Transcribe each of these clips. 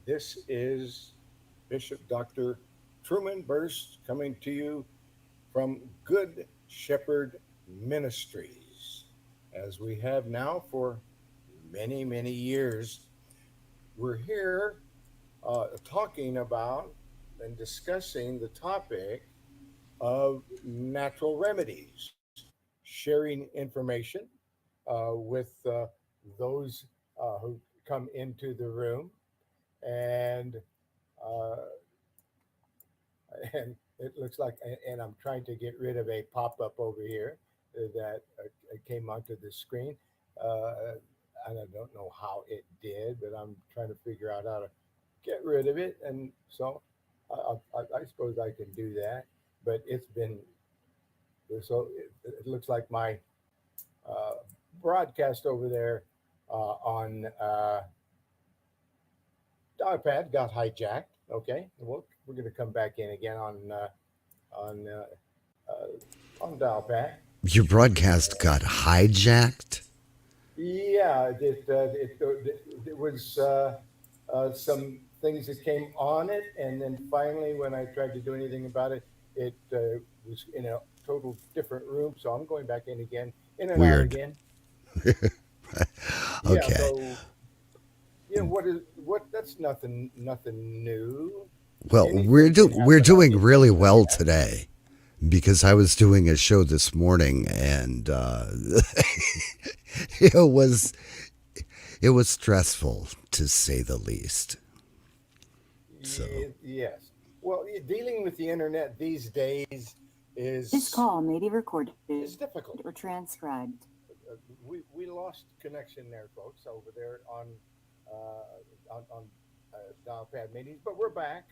This is Bishop Dr. Truman Berst coming to you from Good Shepherd Ministries, as we have now for many, many years. We're here talking about and discussing the topic of natural remedies, sharing information with those who come into the room, and uh, and it looks like, and I'm trying to get rid of a pop-up over here that came onto the screen. And I don't know how it did, but I'm trying to figure out how to get rid of it. And so I suppose I can do that. But it's been it looks like my uh, broadcast over there on iPad got hijacked. Okay, we're going to come back in again on on dial pad. Your broadcast got hijacked? Yeah, it was some things that came on it, and then finally, when I tried to do anything about it, it was in a total different room. So I'm going back in again, in and out Weird. again. Yeah. Okay. So what? That's nothing new. Well, Anything can we're happen on doing the really well internet. today because I was doing a show this morning and it was it was stressful to say the least. So, Yes. Well, dealing with the internet these days This is call may be recorded or is difficult. transcribed. We lost connection there, folks, over there on dial pad meetings, but we're back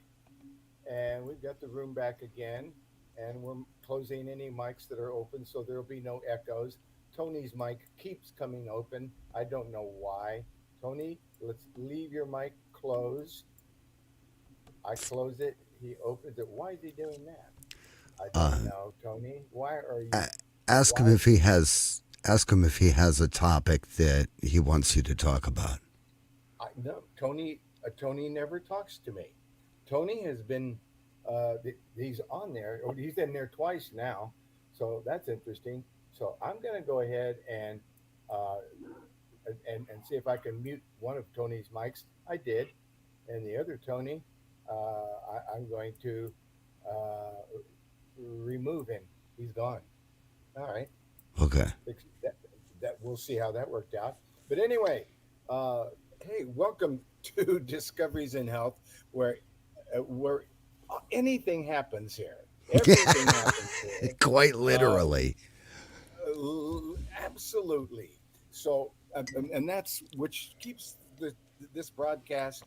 and we've got the room back again, and we're closing any mics that are open, so there'll be no echoes. Tony's mic keeps coming open. I don't know why. Tony, let's leave your mic closed. I close it. He opens it. Why is he doing that? I don't uh, know, Tony. Why are you? a- ask him Why? if he has a topic that he wants you to talk about. No, Tony. Tony never talks to me. Tony has been. He's on there. Or he's in there twice now, so that's interesting. So I'm going to go ahead uh, and see if I can mute one of Tony's mics. I did, and the other Tony, I'm going to uh, remove him. He's gone. All right. Okay. that, that we'll see how that worked out. But anyway, uh, hey, welcome to Discoveries in Health, where anything happens here. Everything happens here. Quite Uh, literally Absolutely. So, and that's which keeps this broadcast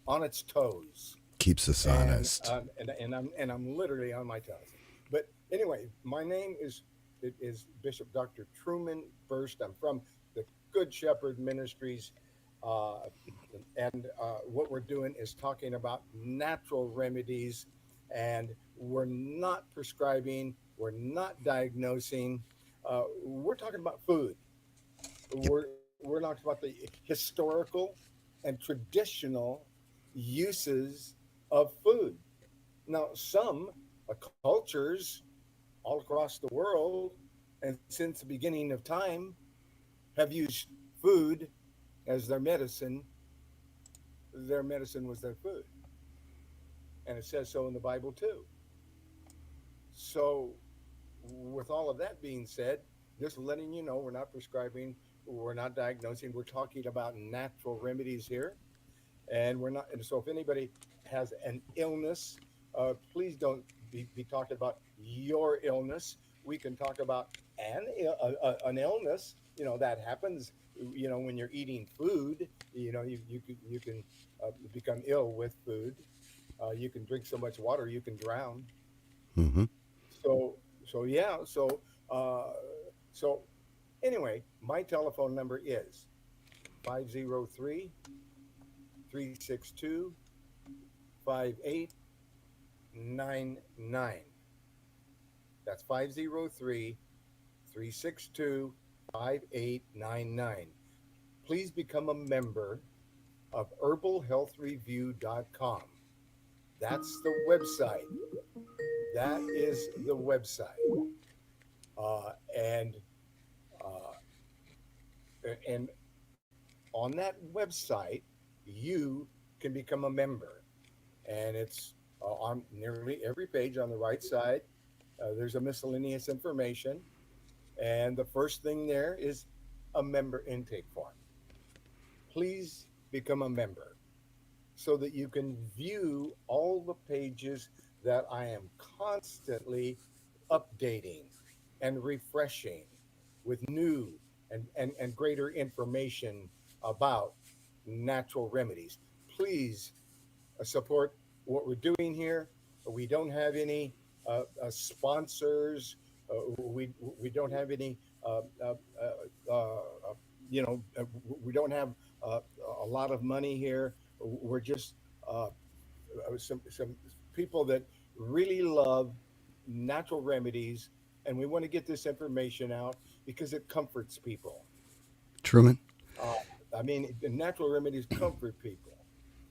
on its toes, keeps us honest. and I'm literally on my toes. But anyway, my name is it is Bishop Dr. Truman Berst. I'm from the Good Shepherd Ministries, uh, and what we're doing is talking about natural remedies, and we're not prescribing, we're not diagnosing, we're talking about food. Yep. We're talking about the historical and traditional uses of food. Now, some cultures all across the world and since the beginning of time have used food as their medicine. Their medicine was their food. And it says so in the Bible too. So, with all of that being said, just letting you know we're not prescribing, we're not diagnosing, we're talking about natural remedies here. And we're not, and so if anybody has an illness, please don't be talking about your illness. We can talk about an illness, that happens, when you're eating food, you can become ill with food. You can drink so much water you can drown. Hmm. So yeah, uh, so anyway, my telephone number is 503 362 5899. That's 503 362 5899. Please become a member of herbalhealthreview.com. That's the website. That is the website. And uh, and on that website, you can become a member, and it's on nearly every page on the right side. There's a miscellaneous information, and the first thing there is a member intake form. Please become a member so that you can view all the pages that I am constantly updating and refreshing with new and greater information about natural remedies. Please support what we're doing here. We don't have any sponsors. We don't have any. Uh, uh, uh, uh, we don't have uh, a lot of money here. We're just uh, some people that really love natural remedies, and we want to get this information out because it comforts people. Truman, Uh, I mean, the natural remedies comfort people. Now,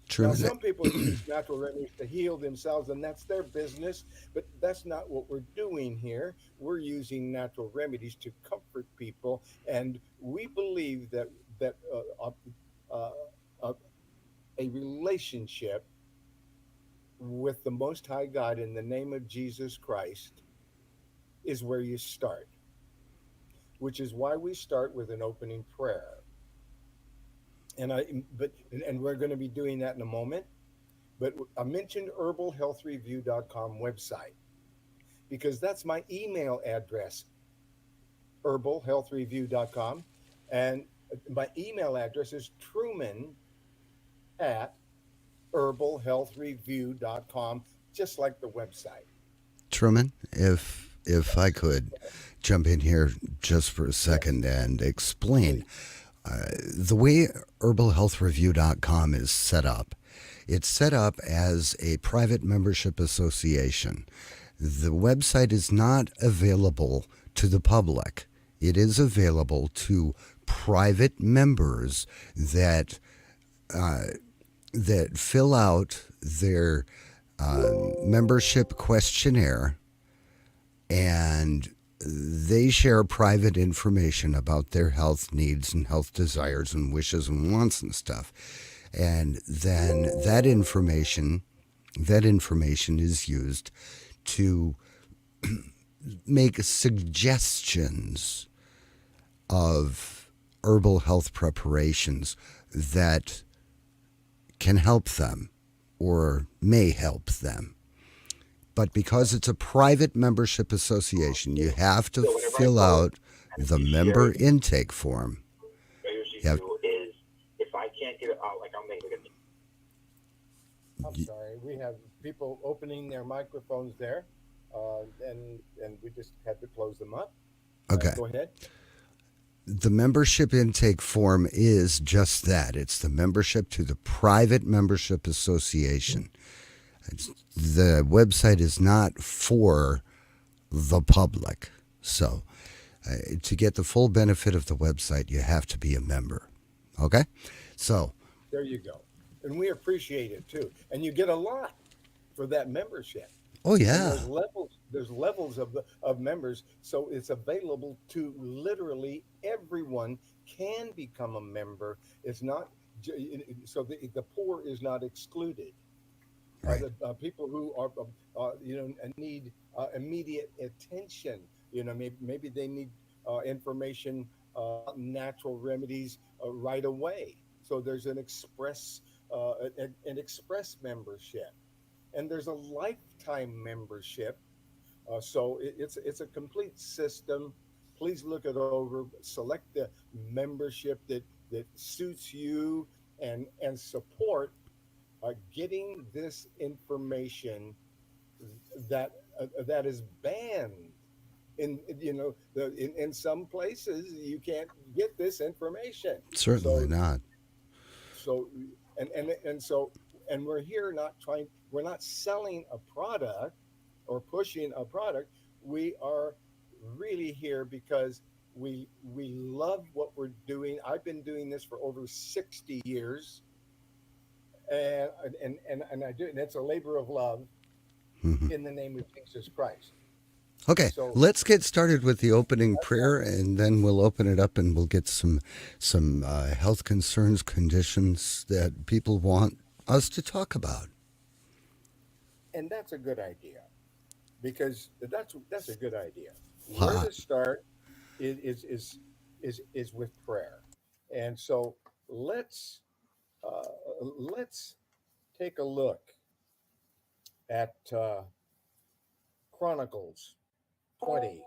Truman, some people use natural remedies to heal themselves, and that's their business, but that's not what we're doing here. We're using natural remedies to comfort people, and we believe uh, uh, a relationship with the Most High God in the name of Jesus Christ is where you start, which is why we start with an opening prayer. And we're going to be doing that in a moment. But I mentioned herbalhealthreview.com website because that's my email address, herbalhealthreview.com. And my email address is Truman at herbalhealthreview.com, just like the website. Truman, if I could jump in here just for a Yes, second and explain please. the way herbalhealthreview.com is set up. It's set up as a private membership association. The website is not available to the public. It is available to private members that that fill out their membership questionnaire, and they share private information about their health needs and health desires and wishes and wants and stuff. And then that information is used to make suggestions of herbal health preparations that can help them or may help them. But because it's a private membership association, you have to So whenever I fill go out and the be sharing, member intake form. what I usually You have, do is if I can't get it out, like I'll make like a I'm sorry. We have people opening their microphones there, and we just had to close them up. okay. Go ahead. The membership intake form is just that. It's the membership to the private membership association. The website is not for the public. So, to get the full benefit of the website, you have to be a member. Okay? So, There you go. And we appreciate it too. And you get a lot for that membership. oh, And yeah. there's levels of members, so it's available to literally everyone can become a member. It's not so the poor is not excluded. Right. The people who are need immediate attention. Maybe they need information about natural remedies right away. So there's an express membership, and there's a lifetime membership. So it's a complete system. Please look it over. Select the membership that suits you, and support getting this information that is banned in some places. You can't get this information. Certainly So not. so and we're here not trying. We're not selling a product or pushing a product. We are really here because we love what we're doing. I've been doing this for over 60 years, And I do, and it's a labor of love Mhm. in the name of Jesus Christ. Okay, So, let's get started with the opening prayer, and then we'll open it up, and we'll get some health concerns, conditions that people want us to talk about. and that's a good idea because that's a good idea. Where Wow. to start is with prayer, and so let's uh, let's take a look at Chronicles 20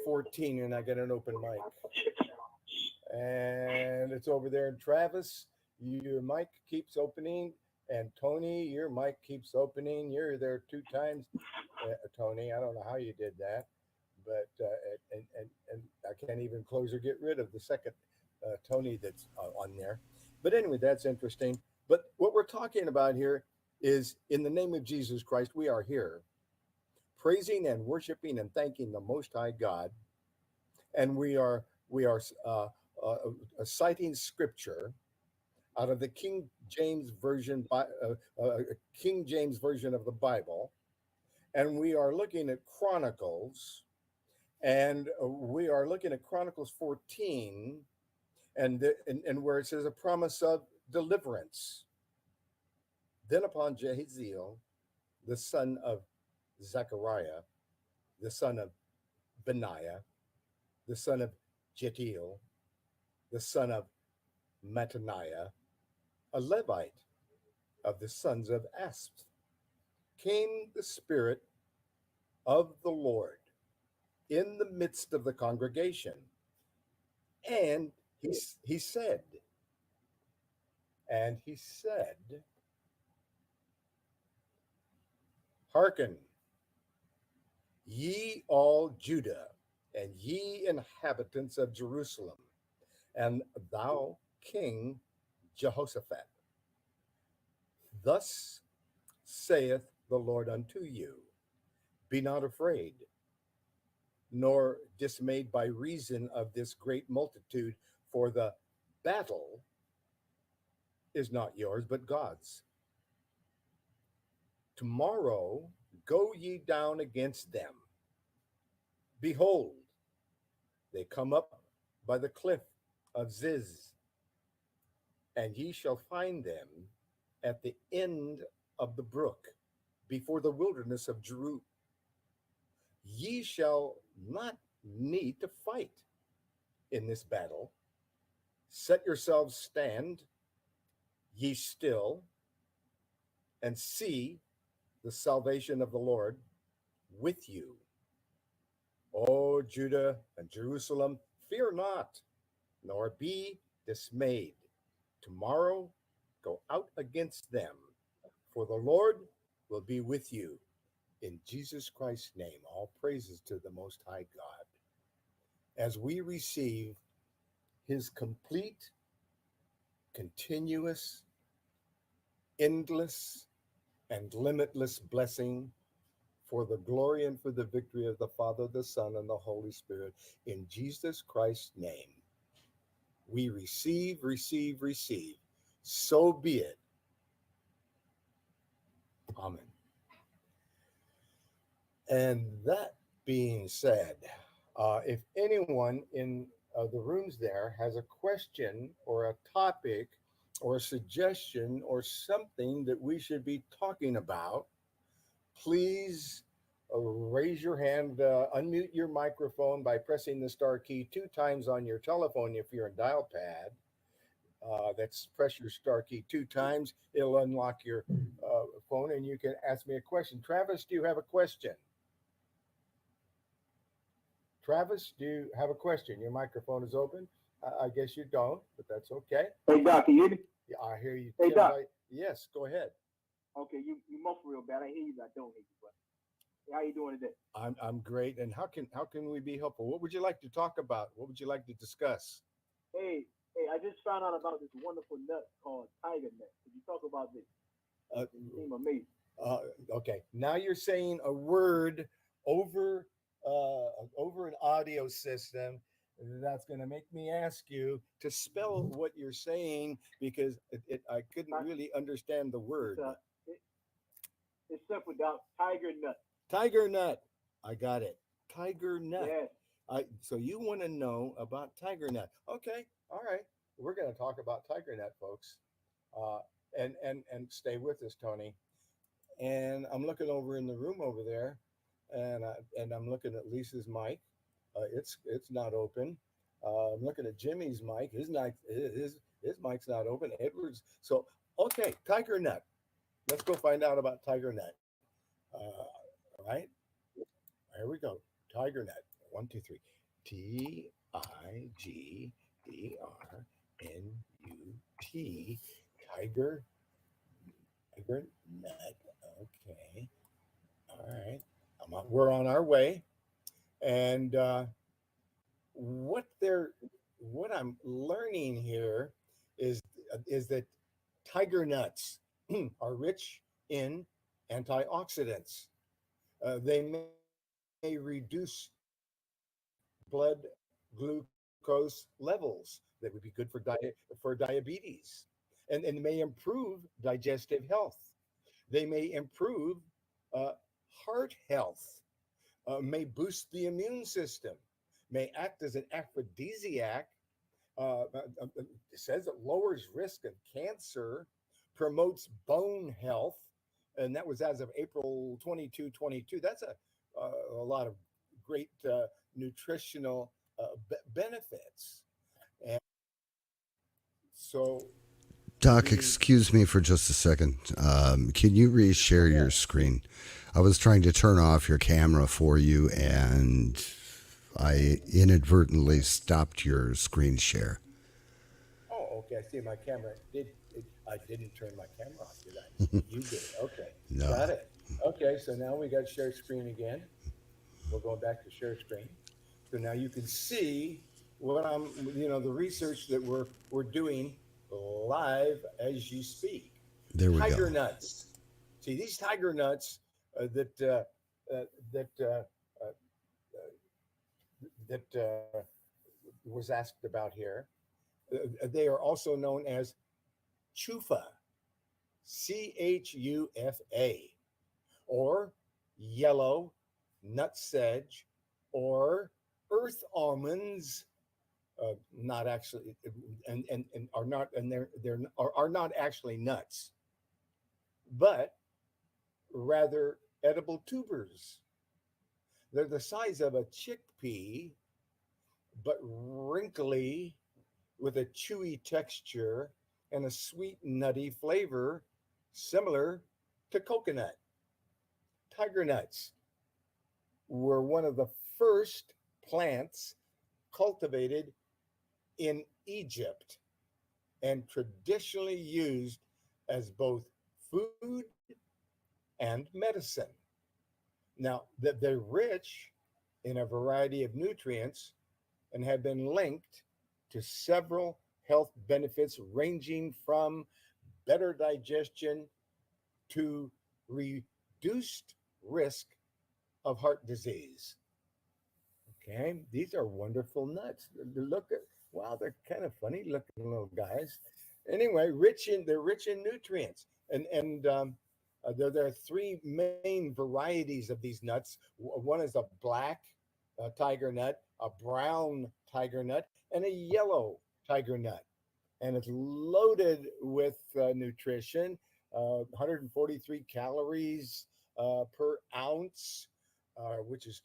14, and I got an open mic, and it's over there. And Travis, your mic keeps opening, and Tony, your mic keeps opening. You're there 2 times, Tony. I don't know how you did that, but and I can't even close or get rid of the second Tony that's on there. But anyway, that's interesting. But what we're talking about here is in the name of Jesus Christ, we are here praising and worshiping and thanking the Most High God, and we are uh, citing scripture out of the King James version of the Bible, and we are looking at Chronicles, and we are looking at Chronicles 14, and where it says a promise of deliverance. Then upon Jehaziel, the son of Zechariah, the son of Benaiah, the son of Jetiel, the son of Mattaniah, a Levite of the sons of Asp, came the Spirit of the Lord in the midst of the congregation. And he said, and he said, Hearken, ye all Judah, and ye inhabitants of Jerusalem, and thou King Jehoshaphat. Thus saith the Lord unto you, be not afraid, nor dismayed by reason of this great multitude, for the battle is not yours, but God's. Tomorrow go ye down against them. Behold, they come up by the cliff of Ziz, and ye shall find them at the end of the brook, before the wilderness of Jeru. Ye shall not need to fight in this battle. Set yourselves stand, ye still, and see the salvation of the Lord with you. O Judah and Jerusalem, fear not, nor be dismayed. Tomorrow go out against them, for the Lord will be with you. In Jesus Christ's name, all praises to the Most High God. As we receive his complete, continuous, endless, and limitless blessing for the glory and for the victory of the Father, the Son, and the Holy Spirit. In Jesus Christ's name, we receive, receive, receive. So be it. Amen. And that being said, if anyone in the rooms there has a question or a topic or a suggestion or something that we should be talking about, please raise your hand, unmute your microphone by pressing the star key 2 times on your telephone if you're in dial pad. That's press your star key 2 times. It'll unlock your phone and you can ask me a question. Travis, do you have a question? Travis, do you have a question? Your microphone is open. I guess you don't, but that's okay. Hey Doc, can you hear me? Yeah, I hear you. Hey, Doc. Yes, go ahead. Okay, you muffle real bad. I hear you, but I don't hear you. But how you doing today? I'm great. And how can we be helpful? What would you like to talk about? What would you like to discuss? Hey, I just found out about this wonderful nut called tiger nut. Could you talk about this? Uh, It seemed amazing. okay, now you're saying a word over over an audio system that's going to make me ask you to spell what you're saying because I couldn't really understand the It's word. it, it's simple, Doc. Tiger nut. Tiger nut. I got it. Tiger nut. Yes. So you want to know about tiger nut? Okay, all right. We're going to talk about tiger nut, folks. Uh, and stay with us, Tony. And I'm looking over in the room over there, and I'm looking at Lisa's mic. It's not open. I'm looking at Jimmy's mic. His mic's not open. Edwards. So okay, tiger nut. Let's go find out about tiger nut. All right, here we go. Tiger nut. One, two, three. Tigernut. Tiger. Tiger nut. Okay. All right. We're on our way. And what they're what I'm learning here is is that tiger nuts are rich in antioxidants. They may reduce blood glucose levels that would be good for diabetes, and may improve digestive health. They may improve uh, heart health, may boost the immune system, may act as an aphrodisiac. It says it lowers risk of cancer, promotes bone health, and that was as of April 22, 22. That's a lot of great nutritional benefits. And so Doc, the excuse me for just a second. Can you reshare your yeah, screen? I was trying to turn off your camera for you, and I inadvertently stopped your screen share. oh, okay. I see my camera I didn't turn my camera off, did I? You did. Okay, got No. it. Okay, so now we got share screen again. We're going back to share screen. So now you can see what the research that we're doing live as you speak. There we Tiger go. nuts. See these tiger nuts that was asked about here. They are also known as chufa, CHUFA, or yellow nutsedge, or earth almonds. Not actually, and are not, and are not actually nuts, but rather edible tubers. They're the size of a chickpea, but wrinkly, with a chewy texture and a sweet nutty flavor, similar to coconut. Tiger nuts were one of the first plants cultivated in Egypt and traditionally used as both food and medicine. Now, that they're rich in a variety of nutrients and have been linked to several health benefits ranging from better digestion to reduced risk of heart disease. Okay, these are wonderful nuts. Look at wow, they're kind of funny looking little guys. Anyway, they're rich in nutrients, and there are three main varieties of these nuts. One is a black tiger nut, a brown tiger nut, and a yellow tiger nut, and it's loaded with nutrition. 143 calories per ounce, which is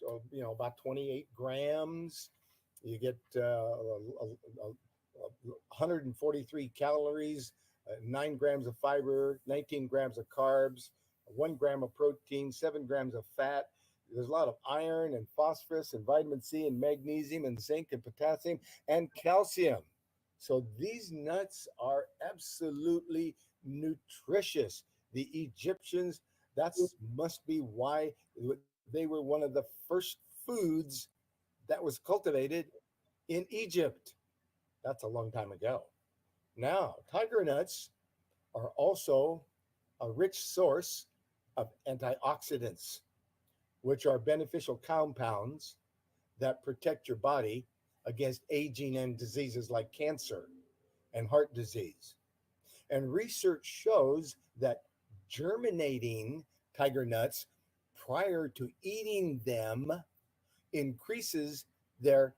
about 28 grams. You get 143 calories, 9 grams of fiber, 19 grams of carbs, 1 gram of protein, 7 grams of fat. There's a lot of iron and phosphorus and vitamin C and magnesium and zinc and potassium and calcium. So these nuts are absolutely nutritious. The Egyptians, that's must be why they were one of the first foods that was cultivated in Egypt. That's a long time ago. Now, tiger nuts are also a rich source of antioxidants, which are beneficial compounds that protect your body against aging and diseases like cancer and heart disease. And research shows that germinating tiger nuts prior to eating them increases their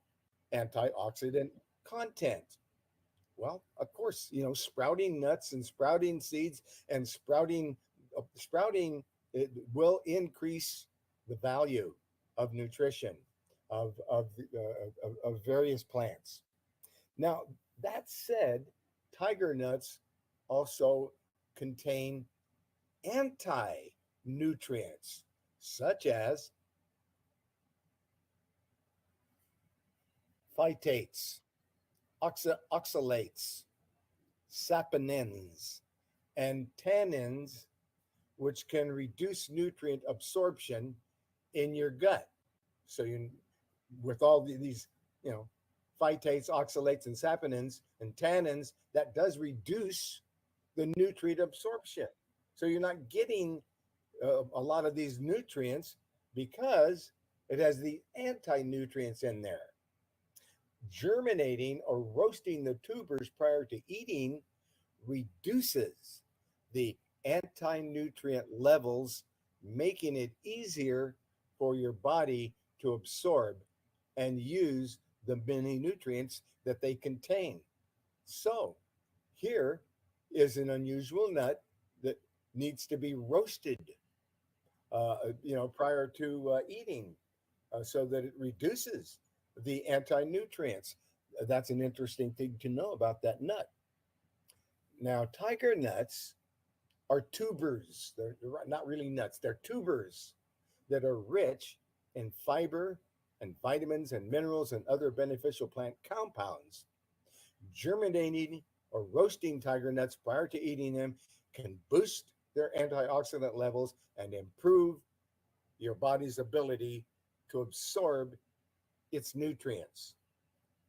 antioxidant content. Well, of course, sprouting nuts and sprouting seeds and sprouting it will increase the value of nutrition of various plants. Now, that said, tiger nuts also contain anti nutrients such as phytates, oxalates, saponins, and tannins, which can reduce nutrient absorption in your gut. So with all these, you know, phytates, oxalates, and saponins and tannins, that does reduce the nutrient absorption. So you're not getting a lot of these nutrients because it has the anti nutrients in there. Germinating or roasting the tubers prior to eating reduces the anti nutrient levels, making it easier for your body to absorb and use the many nutrients that they contain. So, here is an unusual nut that needs to be roasted, prior to eating, so that it reduces the anti nutrients. That's an interesting thing to know about that nut. Now, tiger nuts are tubers. They're not really nuts, they're tubers that are rich in fiber and vitamins and minerals and other beneficial plant compounds. Germinating or roasting tiger nuts prior to eating them can boost their antioxidant levels and improve your body's ability to absorb its nutrients.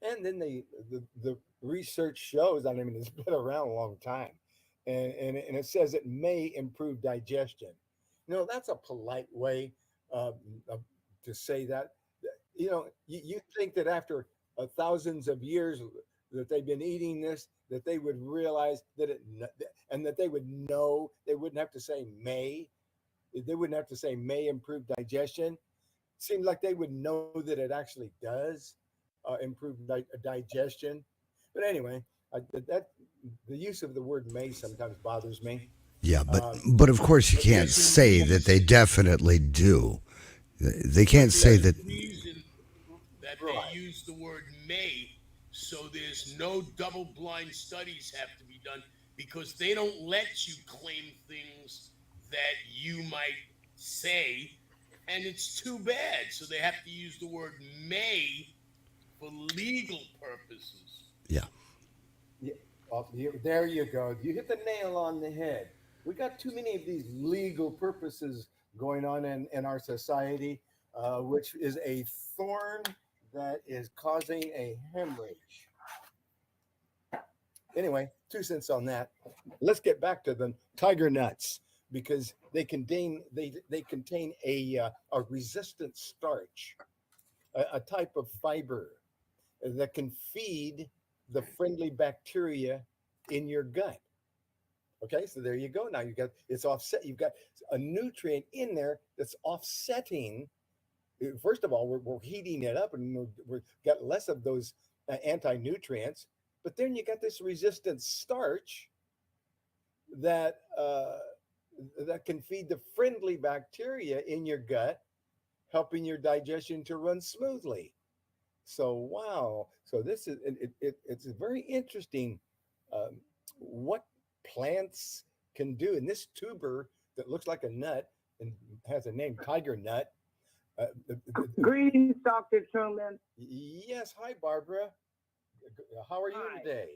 And then the research shows, I mean, it's been around a long time, and it says it may improve digestion. That's a polite way uh, to say that. You think that after thousands of years that they've been eating this, that they would realize that and that they would know, they wouldn't have to say may improve digestion. Seems like they would know that it actually does improve digestion. But anyway, that the use of the word may sometimes bothers me. Yeah, but Um, but of course you but can't yes, say that they definitely do. They can't say yes, that. Reason that they right. use the word may, so there's no double blind studies have to be done because they don't let you claim things that you might say, and it's too bad. So they have to use the word may for legal purposes. Yeah, Yeah, there you go. You hit the nail on the head. We got too many of these legal purposes going on in our society, which is a thorn that is causing a hemorrhage. Anyway, 2 cents on that. Let's get back to the tiger nuts because they contain a resistant starch, a type of fiber that can feed the friendly bacteria in your gut. Okay, so there you go. Now you got it's offset. You've got a nutrient in there that's offsetting. First of all, we're heating it up, and we've got less of those anti nutrients. But then you got this resistant starch that that can feed the friendly bacteria in your gut, helping your digestion to run smoothly. So wow, so this is it's very interesting um, what plants can do. And this tuber that looks like a nut and has a name, tiger nut. Greetings, Dr. Truman. Yes, hi Barbara. How are you Hi. today?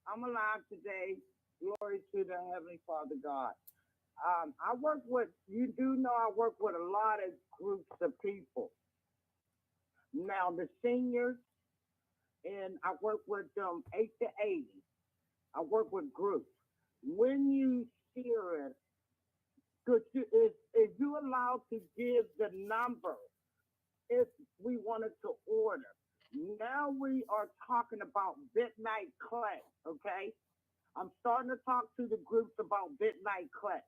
I'm alive today. Glory to the Heavenly Father God. I work with, you do know I work with a lot of groups of people. Now, the seniors, and I work with them 8 to 80. I work with groups. When you hear it, is you allowed to give the number if we wanted to order. Now we are talking about bentonite clay, okay? I'm starting to talk to the groups about bentonite clay.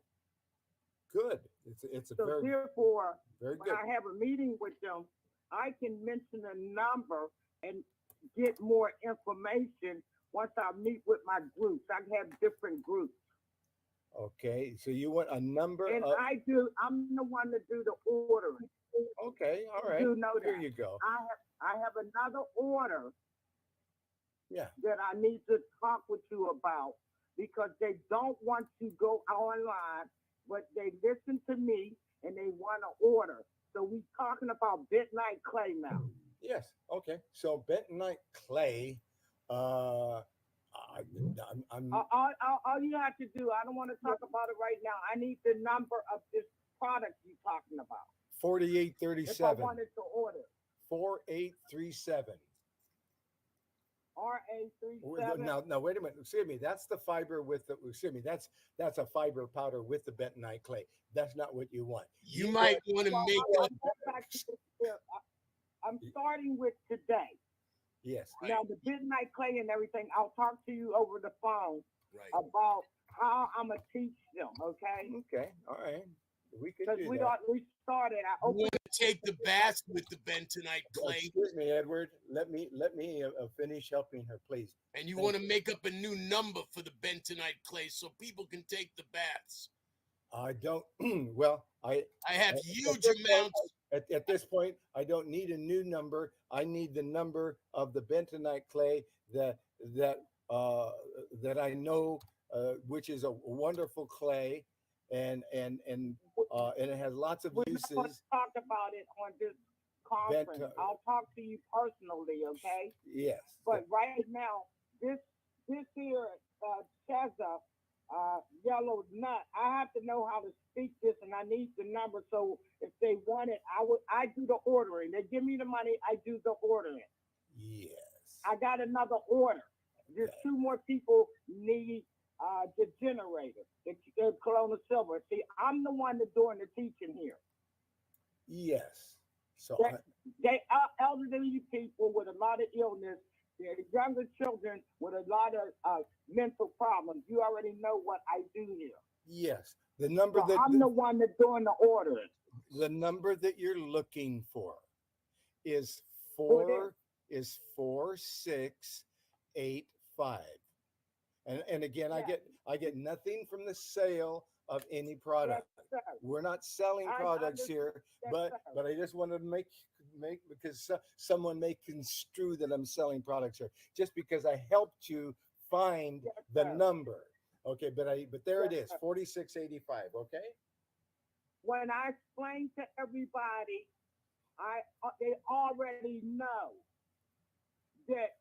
Good. It's a So very, therefore, very when good. I have a meeting with them, I can mention a number and get more information once I meet with my groups. I have different groups. Okay, so you want a number And of, I'm the one to do the ordering. okay, all You right. do know Here that. you go. I have another order Yeah. that I need to talk with you about because they don't want to go online, but they listen to me and they want to order. So we talking about bentonite clay now. Yes. Okay. So bentonite clay, I'm All you have to do, I don't want to talk about it right now. I need the number of this product you're talking about. If I 4837. wanted to order. 4837. RA37. Now, wait a minute. Excuse me. That's the fiber with the. Excuse me. That's a fiber powder with the bentonite clay. That's not what you want. You might want to make up. I'm starting with today. Yes. Right. Now the bentonite clay and everything, I'll talk to you over the phone Right. about how I'm gonna teach them. Okay? Okay. All right. We could Because do we that. started. I You opened. want to take the bath with the bentonite clay, Excuse me, Edward. Let me finish helping her, please. and you want to make up a new number for the bentonite clay so people can take the baths. I don't. Well, I have at huge this point, amounts. at this point, I don't need a new number. I need the number of the bentonite clay that I know, which is a wonderful clay, and it has lots of We're not going to uses. talk about it on this conference. Bent- I'll talk to you personally. Okay? Yes. But right now, this here Chesa, yellow nut. I have to know how to speak this, and I need the number. So if they want it, I do the ordering. They give me the money, I do the ordering. Yes. I got another order. There's two more people need the generator, the Corona Silver. See, I'm the one that's doing the teaching here. Yes. So They are elderly people with a lot of illness. They're younger children with a lot of mental problems. You already know what I do here. yes, the number So I'm the one that's doing the ordering. the number that you're looking for is What is? 4685. And again, Yes. I get nothing from the sale of any product. Yes, sir. We're not selling I products understand. here, Yes, but sir. I just wanted to make because someone may construe that I'm selling products here just because I helped you find Yes, the sir. number. Okay, but there it Yes, is, sir. 4685. Okay. When I explain to everybody, they already know that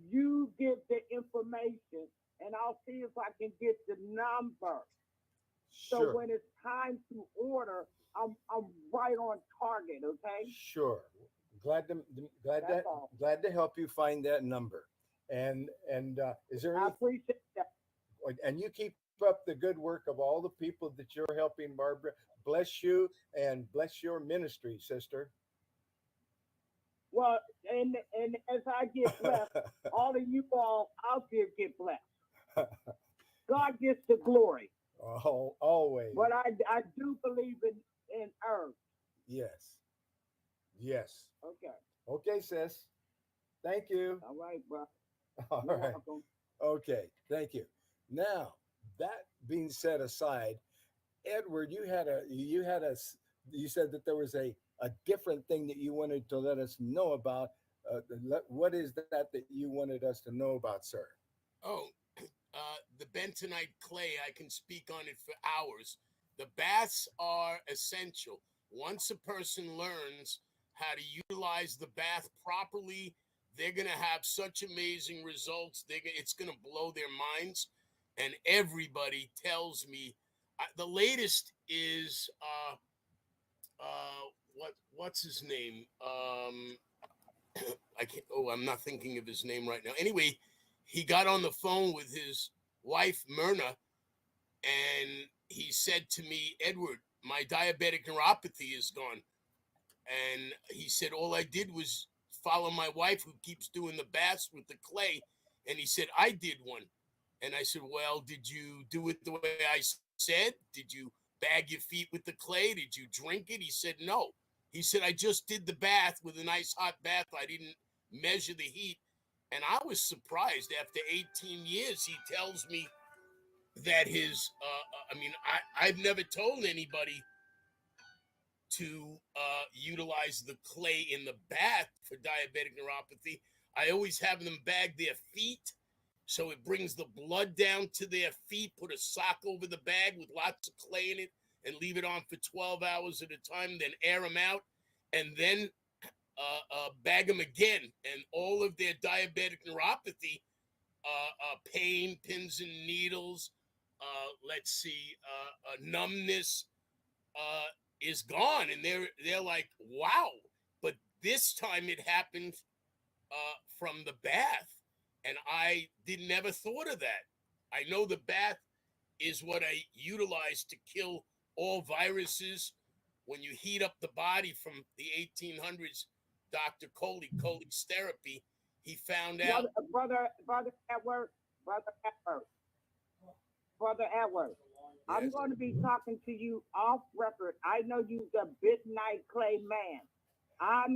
you give the information, and I'll see if I can get the number. So Sure. when it's time to order, I'm right on target. Okay. Sure. Glad That's all. to help you find that number. And is there I any, appreciate that. and you keep up the good work of all the people that you're helping, Barbara. Bless you and bless your ministry, sister. Well, and as I get blessed, all of you all out there get blessed. God gets the glory. Always. But I do believe in herbs. Yes. Yes. Okay. Okay, sis. Thank you. All right, bro. All You're right. welcome. Okay. Thank you. Now, that being set aside, Edward, you said that there was a different thing that you wanted to let us know about. What is that you wanted us to know about, sir? Oh, the bentonite clay, I can speak on it for hours. The baths are essential. Once a person learns how to utilize the bath properly, they're going to have such amazing results. It's going to blow their minds. And everybody tells me the latest is what's his name? I can't. Oh, I'm not thinking of his name right now. Anyway, he got on the phone with his wife Myrna, and he said to me, "Edward, my diabetic neuropathy is gone." And he said, all I did was follow my wife who keeps doing the baths with the clay. And he said, I did one. And I said, well, did you do it the way I said? Did you bag your feet with the clay? Did you drink it? He said, no. He said, I just did the bath with a nice hot bath. I didn't measure the heat. And I was surprised. After 18 years, he tells me that his, I've never told anybody to utilize the clay in the bath for diabetic neuropathy. I always have them bag their feet so it brings the blood down to their feet, put a sock over the bag with lots of clay in it and leave it on for 12 hours at a time, then air them out, and then bag them again. And all of their diabetic neuropathy, pain, pins and needles, numbness, is gone. And they're like, wow. But this time it happened from the bath. And I never thought of that. I know the bath is what I utilize to kill all viruses. When you heat up the body from the 1800s, Dr. Coley's therapy, he found out. Brother Edward, I'm Yes. going to be talking to you off record. I know you're the midnight clay man. I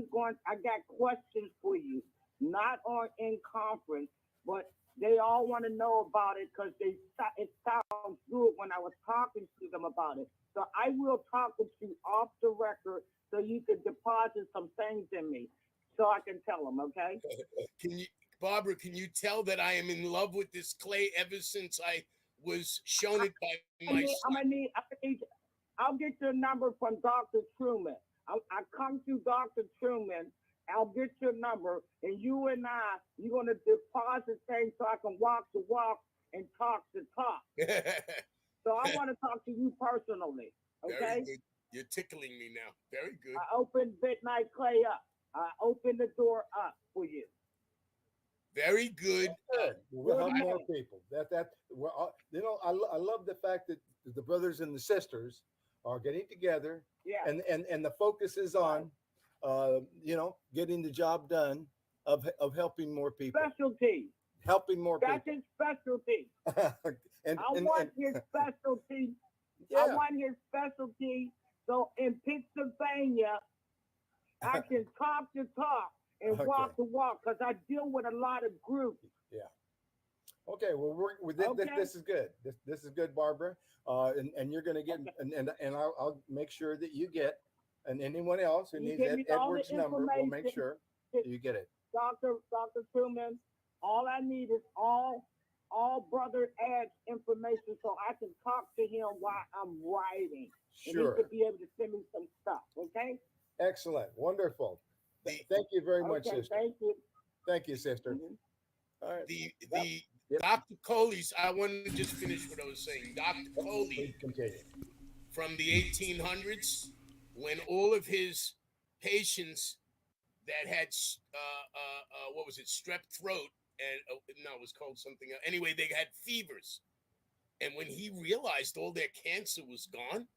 got questions for you, not in conference, but they all want to know about it because it sounds good when I was talking to them about it. So I will talk with you off the record so you can deposit some things in me so I can tell them, okay? Barbara, can you tell that I am in love with this clay ever since I was shown it by my son? I'll get your number from Dr. Truman. I come to Dr. Truman. I'll get your number, and you're going to deposit things so I can walk the walk and talk the talk. So I want to talk to you personally, okay? Very good. You're tickling me now. Very good. I opened Midnight Clay up. I opened the door up for you. Very good. Good. We'll have more people. I love the fact that the brothers and the sisters are getting together, Yeah. and the focus is on, getting the job done of helping more people, Specialty. helping more That's people. his specialty. and, I and, want and- his specialty. yeah. I want his specialty. So in Pennsylvania, I can talk the talk and Okay. walk the walk because I deal with a lot of groups. Okay, well, Okay. this is good. This is good, Barbara. And you're going to get, and I'll make sure that you get, and anyone else who You needs give me all the Edward's number, we'll make information. sure you get it. Dr. Truman, all I need is all brother Ed's information so I can talk to him while I'm writing. And Sure. he could be able to send me some stuff, okay? Excellent. Wonderful. Thank you very much, Okay, sister. thank you. Thank you, sister. Mhm. All right. Yep. Dr. Coley's, I want to just finish what I was saying. Dr. Coley, Please continue. from the 1800s, when all of his patients that had strep throat, and no, it was called something else. Anyway, they had fevers, and when he realized all their cancer was gone,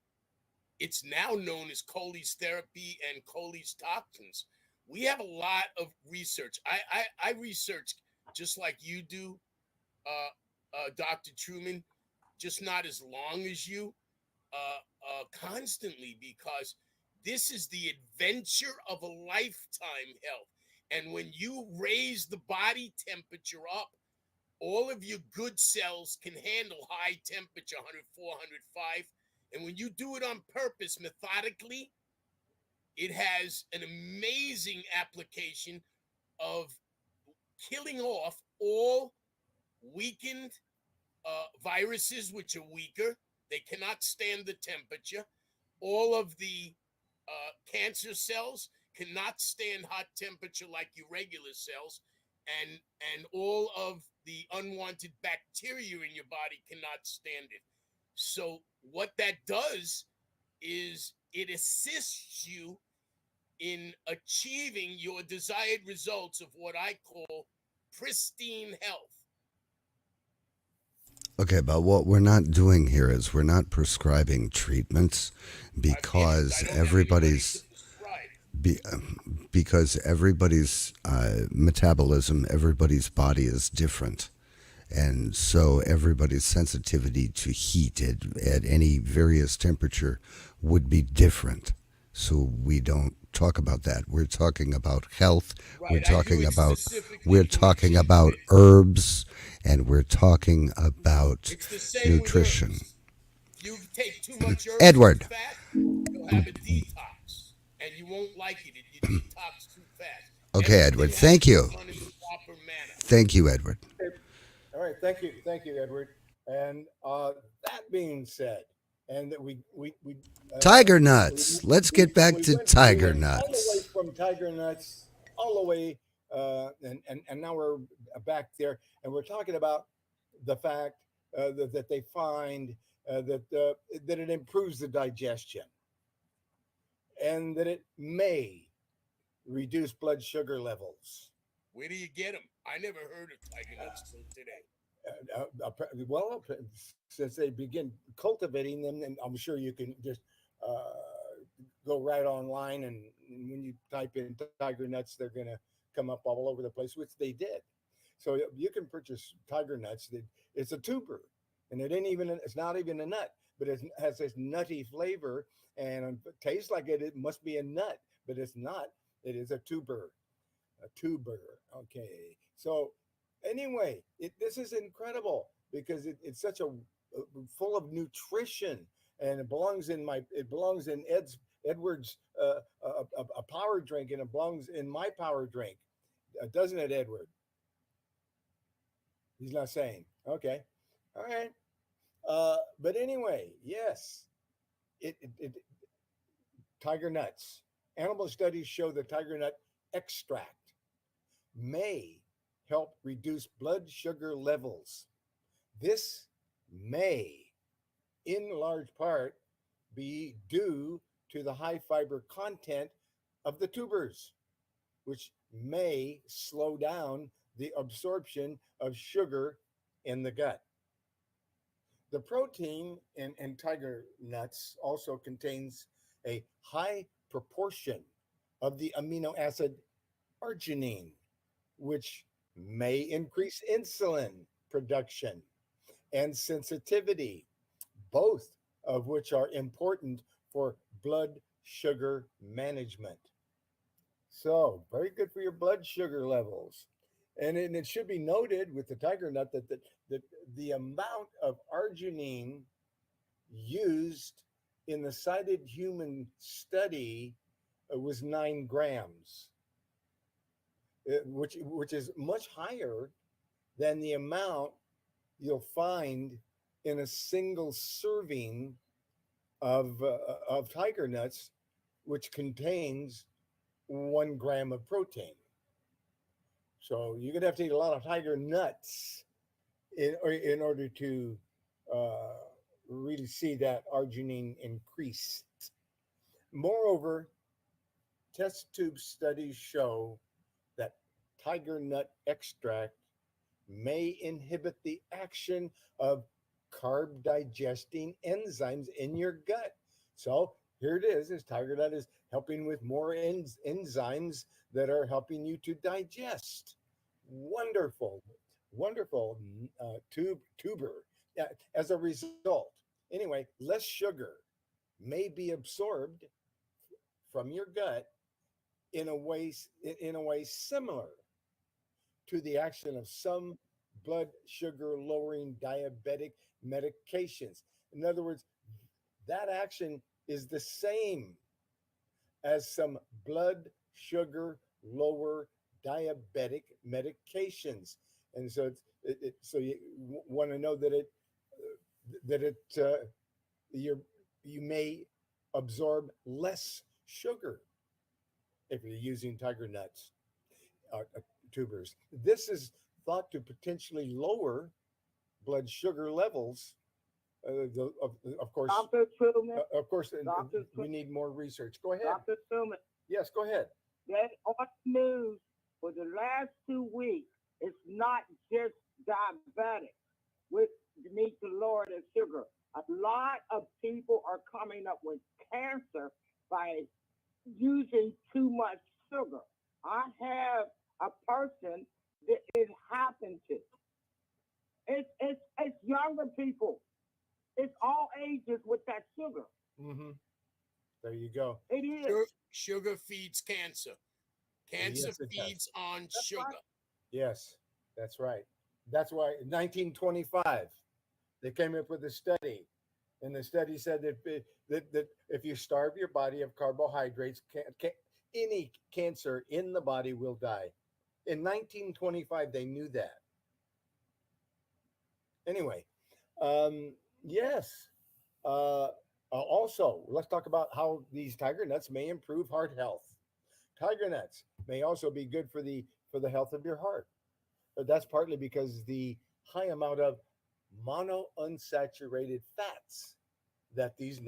it's now known as Coley's therapy and Coley's toxins. We have a lot of research. I research just like you do, Dr. Truman, just not as long as you, constantly, because this is the adventure of a lifetime health. And when you raise the body temperature up, all of your good cells can handle high temperature, 104, 105. And when you do it on purpose, methodically, it has an amazing application of killing off all weakened viruses, which are weaker. They cannot stand the temperature. All of the cancer cells cannot stand hot temperature like your regular cells. And all of the unwanted bacteria in your body cannot stand it. So what that does is it assists you in achieving your desired results of what I call pristine health. Okay, but what we're not doing here is we're not prescribing treatments because I don't have everybody's anybody to prescribe. Be, because everybody's metabolism, everybody's body is different. And so everybody's sensitivity to heat at any various temperature would be different. So we don't talk about that. We're talking about health. We're Right. I do talking it about specifically we're for talking Jitsi about patients. herbs, and we're talking about It's the same with nutrition. herbs. If you take too much herbs too Edward, fast, you'll have a detox, and you won't like it if you detox too fast. okay, Everything Edward. has Thank to be you. done in the proper manner. Thank you, Edward. Okay. All right, thank you, Edward. And that being said, and that uh, Tiger we nuts. Let's get back to we tiger went all the way nuts. from tiger nuts all the way, and now we're back there, and we're talking about the fact that they find that it improves the digestion, and that it may reduce blood sugar levels. Where do you get them? I never heard of tiger nuts till today. Well, since they begin cultivating them, then I'm sure you can just go right online, and when you type in tiger nuts, they're going to come up all over the place, which they did. So you can purchase tiger nuts. It's a tuber, and it's not even a nut, but it has this nutty flavor, and it tastes like it must be a nut, but it's not. It is a tuber. A tuber. Okay. So anyway, this is incredible because it's such a full of nutrition, and it belongs in Edward's a power drink, and it belongs in my power drink, doesn't it, Edward? He's not saying. Okay. All right. But anyway, yes, it tiger nuts. Animal studies show the tiger nut extract may help reduce blood sugar levels. This may, in large part, be due to the high fiber content of the tubers, which may slow down the absorption of sugar in the gut. The protein in tiger nuts also contains a high proportion of the amino acid arginine, which may increase insulin production and sensitivity, both of which are important for blood sugar management. So, very good for your blood sugar levels. And it should be noted with the tiger nut that the amount of arginine used in the cited human study was 9 grams, which is much higher than the amount you'll find in a single serving of tiger nuts, which contains 1 gram of protein. So you're gonna have to eat a lot of tiger nuts in order to uh, really see that arginine increase. Moreover, test tube studies show that tiger nut extract may inhibit the action of carb digesting enzymes in your gut. So here it is tiger nut is helping with more enzymes that are helping you to digest. Wonderful, wonderful tuber. Yeah, as a result, anyway, less sugar may be absorbed from your gut in a way similar to the action of some blood sugar lowering diabetic medications. In other words, that action is the same as some blood sugar lower diabetic medications. And so so you want to know that it you may absorb less sugar if you're using tiger nuts tubers. This is thought to potentially lower blood sugar levels. Of course, Dr. Truman, Dr. we need more research. Go ahead. Dr. Truman, Yes, go ahead. that on the news for the last 2 weeks, it's not just diabetic. We need to lower the sugar. A lot of people are coming up with cancer by using too much sugar. I have a person that it happened to. It's younger people. It's all ages with that sugar. Mm-hmm. There you go. It is. Sugar feeds cancer. Cancer Yes, it does. feeds on That's sugar. right. Yes, that's right. That's why in 1925 they came up with a study, and the study said that if you starve your body of carbohydrates, any cancer in the body will die. In 1925, they knew that. Anyway, yes. Also, let's talk about how these tiger nuts may improve heart health. Tiger nuts may also be good for the health of your heart. But that's partly because the high amount of monounsaturated fats that these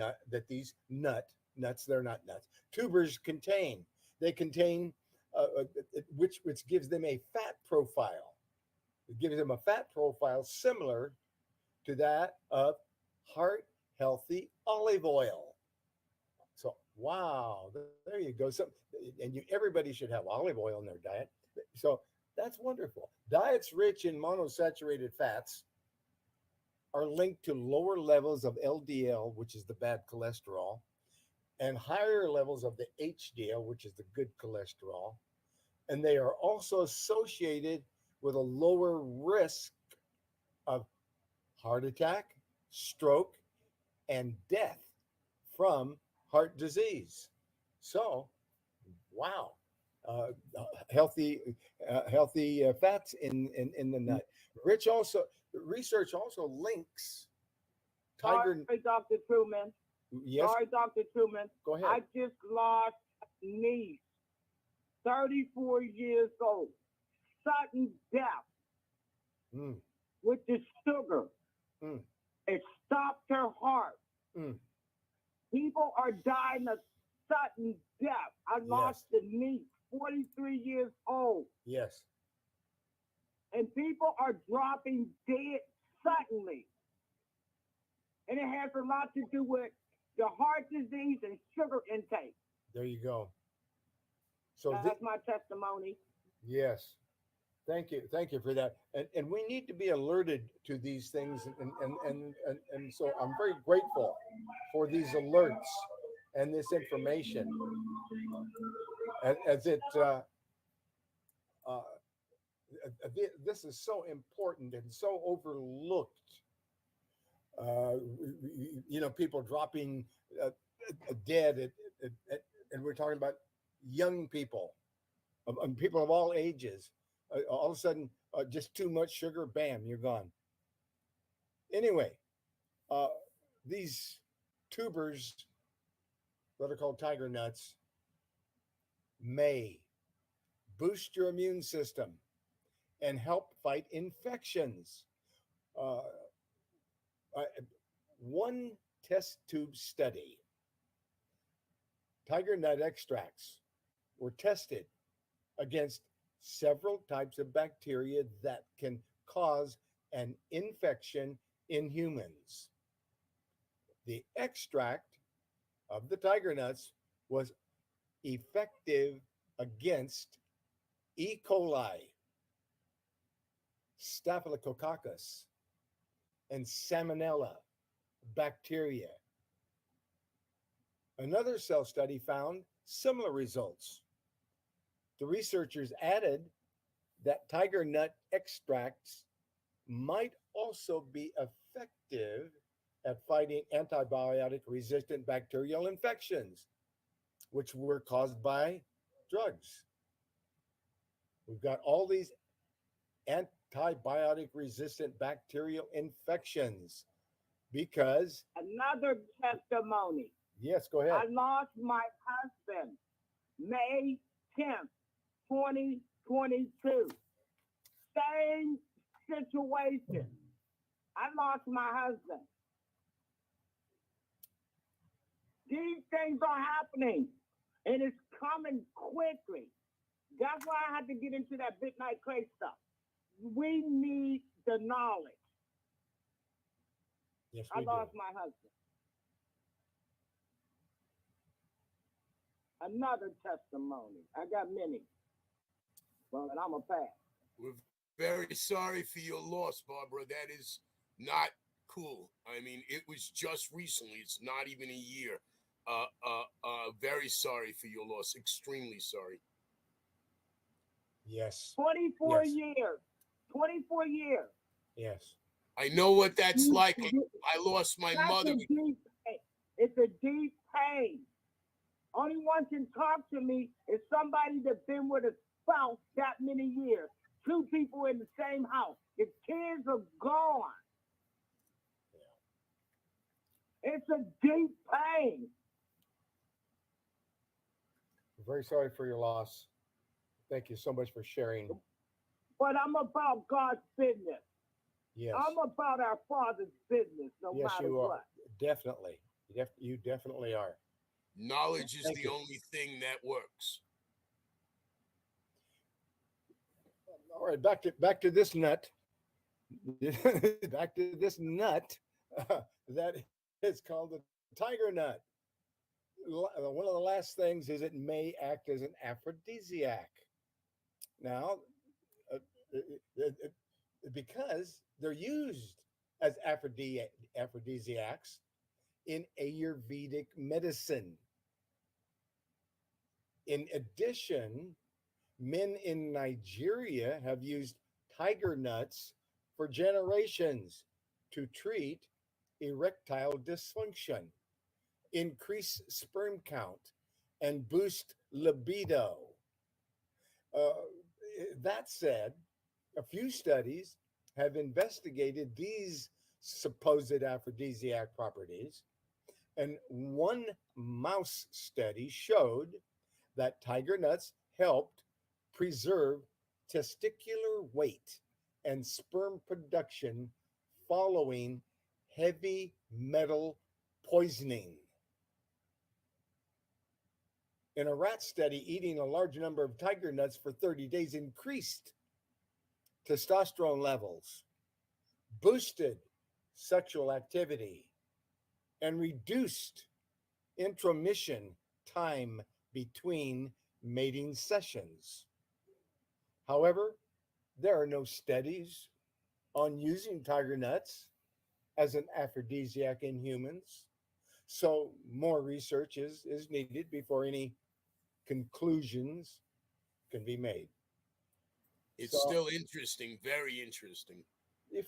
nuts, they're not nuts, tubers contain. They contain which gives them a fat profile. It gives them a fat profile similar to that of heart healthy olive oil. So wow, there you go. Everybody should have olive oil in their diet. So that's wonderful. Diets rich in monosaturated fats are linked to lower levels of LDL, which is the bad cholesterol, and higher levels of the HDL, which is the good cholesterol. And they are also associated with a lower risk of heart attack, stroke, and death from heart disease. So, wow, uh, healthy fats in the nut. Research also links tiger. Sorry, Dr. Truman. Yes, Sorry, Dr. Truman. go ahead. I just lost a niece, 34 years old, sudden death Mm, with the sugar. mm, It stopped her heart. mm. People are dying of sudden death. I lost Yes, a niece, 43 years old, yes, and people are dropping dead suddenly. And it has a lot to do with the heart disease and sugar intake. there you go. So, That's my testimony. yes. Thank you for that. And we need to be alerted to these things, and so I'm very grateful for these alerts and this information as it uh, this is so important and so overlooked. People dropping dead, and we're talking about young people, people of all ages. All of a sudden, just too much sugar, bam, you're gone. Anyway, uh, these tubers that are called tiger nuts may boost your immune system and help fight infections. Uh, uh, One test tube study, tiger nut extracts were tested against several types of bacteria that can cause an infection in humans. The extract of the tiger nuts was effective against E. coli, Staphylococcus, and Salmonella bacteria. Another cell study found similar results. The researchers added that tiger nut extracts might also be effective at fighting antibiotic resistant bacterial infections, which were caused by drugs. We've got all these antibiotic resistant bacterial infections because, Another testimony. yes, go ahead. I lost my husband May 10th, 2022. Same situation. I lost my husband. These things are happening, and it's coming quickly. That's why I had to get into that midnight clay stuff. We need the knowledge. Yes, I we lost do. my husband. Another testimony. I got many. Well, and I'm a pass. We're very sorry for your loss, Barbara. That is not cool. I mean, it was just recently. It's not even a year. Very sorry for your loss. Extremely sorry. Yes. 24 Yes. years. 24 years. Yes. I know what that's like. I lost my That's mother. a deep pain. It's a deep pain. Only one can talk to me is somebody that's been with a spouse that many years. Two people in the same house. The kids are gone. It's a deep pain. Very sorry for your loss. Thank you so much for sharing. But I'm about God's business. Yes. I'm about our Father's business, no Yes, matter you are. what. Definitely. You definitely are. Knowledge is Thank the you. only thing that works. All right, back to this nut. Back to this nut that is called the tiger nut. One of the last things is it may act as an aphrodisiac. Now, uh, because they're used as aphrodisiacs in Ayurvedic medicine. In addition, men in Nigeria have used tiger nuts for generations to treat erectile dysfunction, increase sperm count, and boost libido. Uh, that said, a few studies have investigated these supposed aphrodisiac properties, and one mouse study showed that tiger nuts helped preserve testicular weight and sperm production following heavy metal poisoning. In a rat study, eating a large number of tiger nuts for 30 days increased testosterone levels, boosted sexual activity, and reduced intromission time between mating sessions. However, there are no studies on using tiger nuts as an aphrodisiac in humans, so more research is needed before any conclusions can be made. It's So still interesting, very interesting.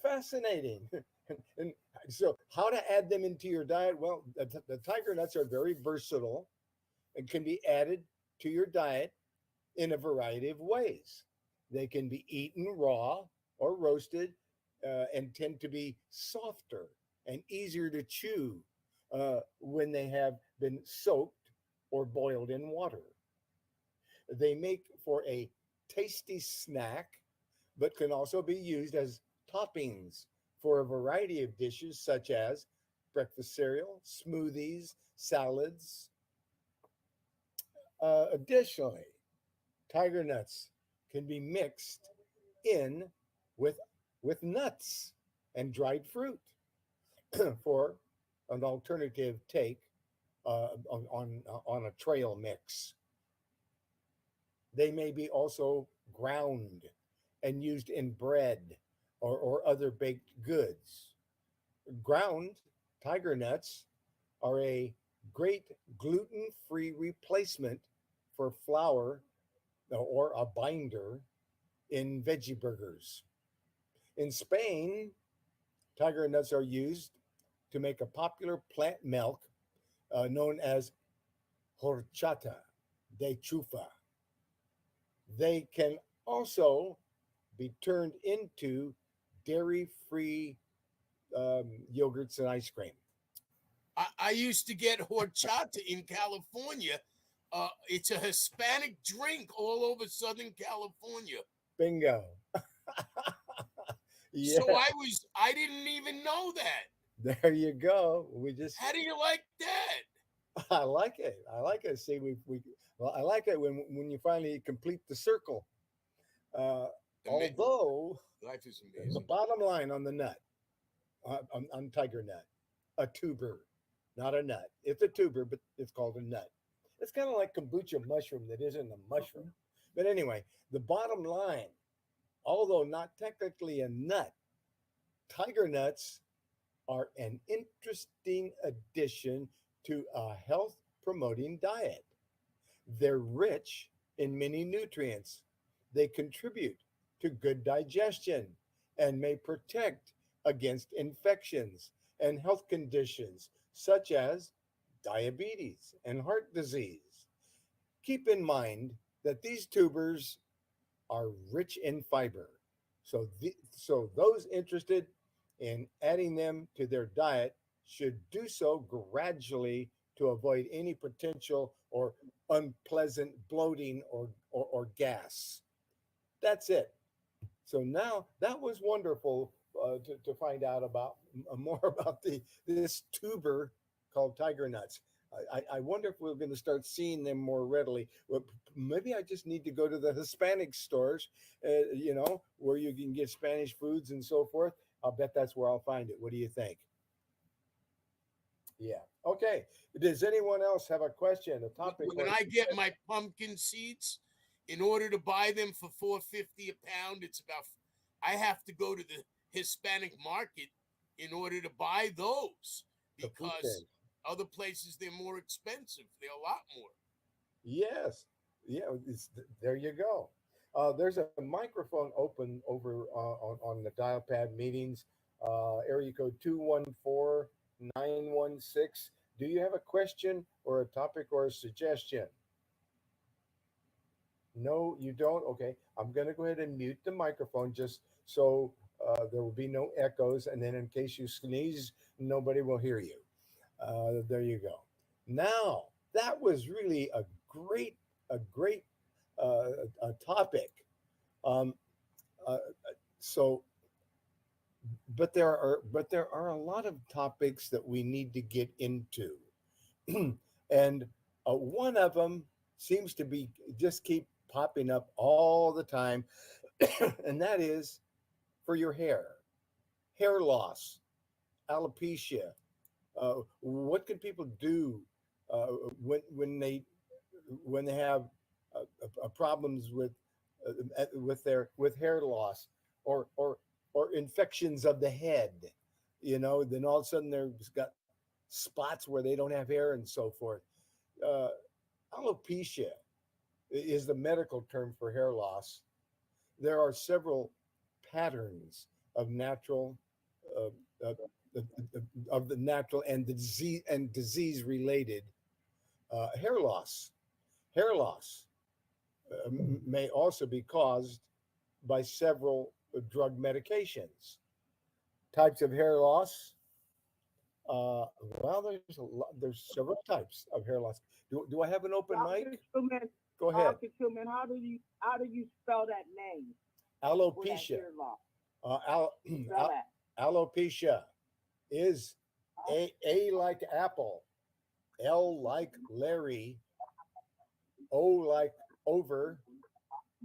fascinating. And so, how to add them into your diet? Well, the tiger nuts are very versatile and can be added to your diet in a variety of ways. They can be eaten raw or roasted and tend to be softer and easier to chew when they have been soaked or boiled in water. They make for a tasty snack, but can also be used as toppings for a variety of dishes such as breakfast cereal, smoothies, salads. Additionally, tiger nuts can be mixed in with nuts and dried fruit for an alternative take on a trail mix. They may be also ground and used in bread or other baked goods. Ground tiger nuts are a great gluten free replacement for flour or a binder in veggie burgers. In Spain, tiger nuts are used to make a popular plant milk known as horchata de chufa. They can also be turned into dairy free yogurts and ice cream. I used to get horchata in California. It's a Hispanic drink all over Southern California. Bingo. Yeah, So I didn't even know that. there you go. How do you like that? I like it. I like it. See, well, I like it when you finally complete the circle. Uh, although Life is the amazing. bottom line on the nut, on tiger nut, a tuber, not a nut. It's a tuber, but it's called a nut. It's kind of like kombucha mushroom that isn't a mushroom. But anyway, the bottom line, although not technically a nut, tiger nuts are an interesting addition to a health promoting diet. They're rich in many nutrients. They contribute to good digestion and may protect against infections and health conditions such as diabetes and heart disease. Keep in mind that these tubers are rich in fiber. So those interested in adding them to their diet should do so gradually to avoid any potential or unpleasant bloating or gas. That's it. So now that was wonderful to find out about more about this tuber called tiger nuts. I wonder if we're going to start seeing them more readily. Well, maybe I just need to go to the Hispanic stores, where you can get Spanish foods and so forth. I'll bet that's where I'll find it. What do you think? Yeah. Okay. Does anyone else have a question, a topic? When I get my pumpkin seeds, in order to buy them for $4.50 a pound, I have to go to the Hispanic market in order to buy those, because other places they're more expensive. They're a lot more. Yes. Yeah. There you go. There's a microphone open over on the dial pad meetings. Area code 214-916. Do you have a question or a topic or a suggestion? No, you don't? Okay. I'm going to go ahead and mute the microphone just so there will be no echoes. And then in case you sneeze, nobody will hear you. There you go. Now, that was really a great a topic. Um, uh, so, but there are a lot of topics that we need to get into, and one of them seems to be just keep popping up all the time, and that is for your hair loss, alopecia. What can people do when they have problems with hair loss or infections of the head? Then all of a sudden there's got spots where they don't have hair and so forth. Uh, Alopecia is the medical term for hair loss. There are several patterns of natural uh, uh, of the natural and disease related hair loss. Hair loss may also be caused by several drug medications. Types of hair loss. Well, there's several types of hair loss. Do I have an open mic? Truman, Go ahead. Dr. Truman, how do you spell that name? Alopecia. Spell that. Alopecia is A like apple, L like Larry, O like over,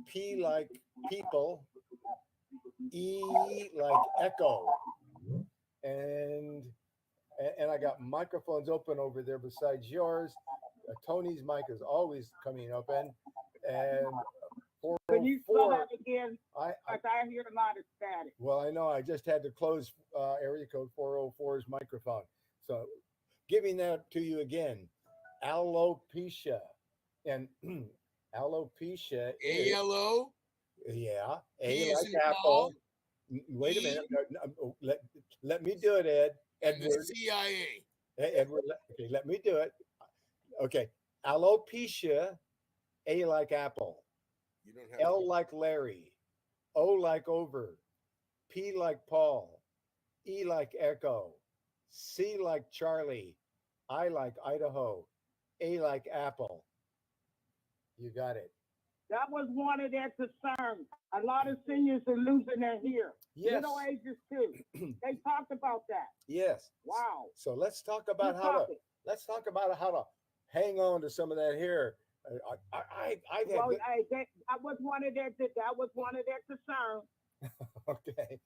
P like people, E like echo. And I got microphones open over there besides yours. Tony's mic is always coming open. And Can you spell that again? I hear a lot of static. Well, I know I just had to close area code 404's microphone. So giving that to you again. Alopecia. And alopecia is ALO? Yeah. P A as like in apple. Paul, Wait a E, minute. No, let me do it, Ed. and the Edward. CIA. Hey, Edward. Okay, let me do it. Okay. Alopecia, A like apple. You don't have L like Larry. O like over. P like Paul. E like echo. C like Charlie. I like Idaho. A like apple. You got it. That was one of their concerns. A lot of seniors are losing their hair. Yes. Middle ages too. They talked about that. Yes. Wow. So let's talk about Good how topic. to hang on to some of that hair. I've had Well, that was one of their concerns. okay.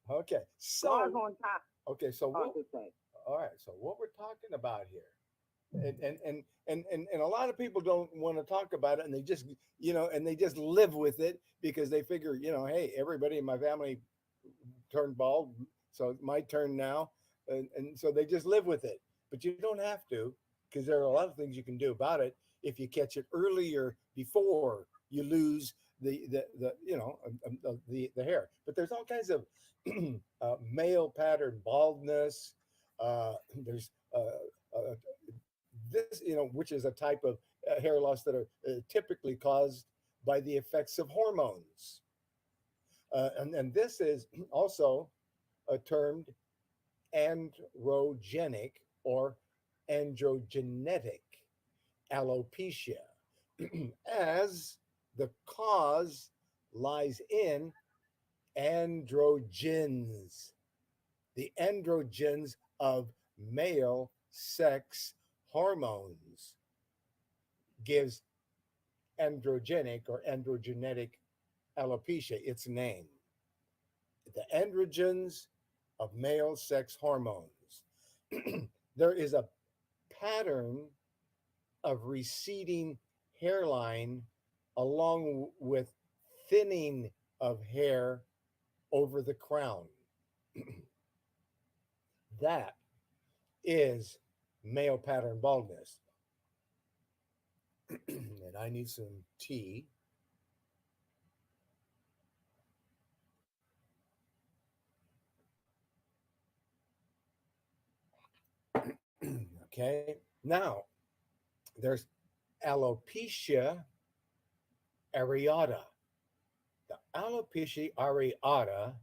Okay. God's So on time. okay. So Hard to say. all right. So what we're talking about here And a lot of people don't want to talk about it, and they just and they just live with it because they figure, hey, everybody in my family turned bald, so it's my turn now, and so they just live with it. But you don't have to, because there are a lot of things you can do about it if you catch it earlier before you lose the hair. But there's all kinds of male pattern baldness. There's this, which is a type of hair loss that are typically caused by the effects of hormones. And this is also termed androgenic or androgenetic alopecia, as the cause lies in androgens, the androgens of male sex hormones gives androgenic or androgenetic alopecia its name. The androgens of male sex hormones. There is a pattern of receding hairline along with thinning of hair over the crown. That is male pattern baldness. And I need some tea. Okay, now there's alopecia areata. The alopecia areata,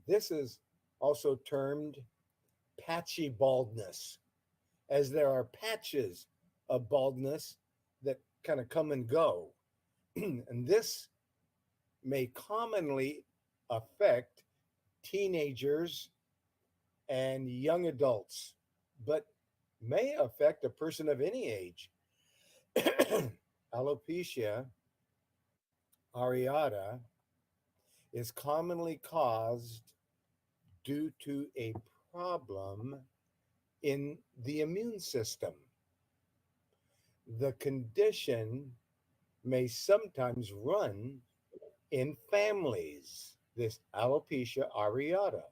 this is also termed patchy baldness, as there are patches of baldness that kind of come and go. And this may commonly affect teenagers and young adults, but may affect a person of any age. Alopecia areata is commonly caused due to a problem in the immune system. The condition may sometimes run in families, this alopecia areata,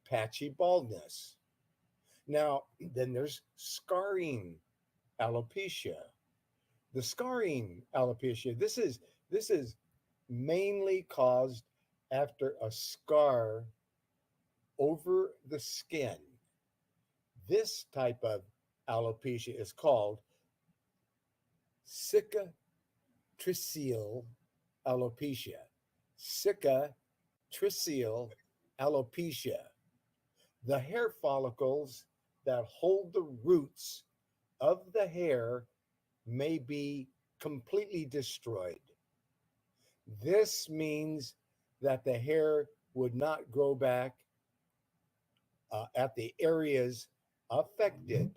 patchy baldness. Now, then there's scarring alopecia. The scarring alopecia, this is mainly caused after a scar over the skin. This type of alopecia is called cicatricial alopecia. Cicatricial alopecia. The hair follicles that hold the roots of the hair may be completely destroyed. This means that the hair would not grow back at the areas affected.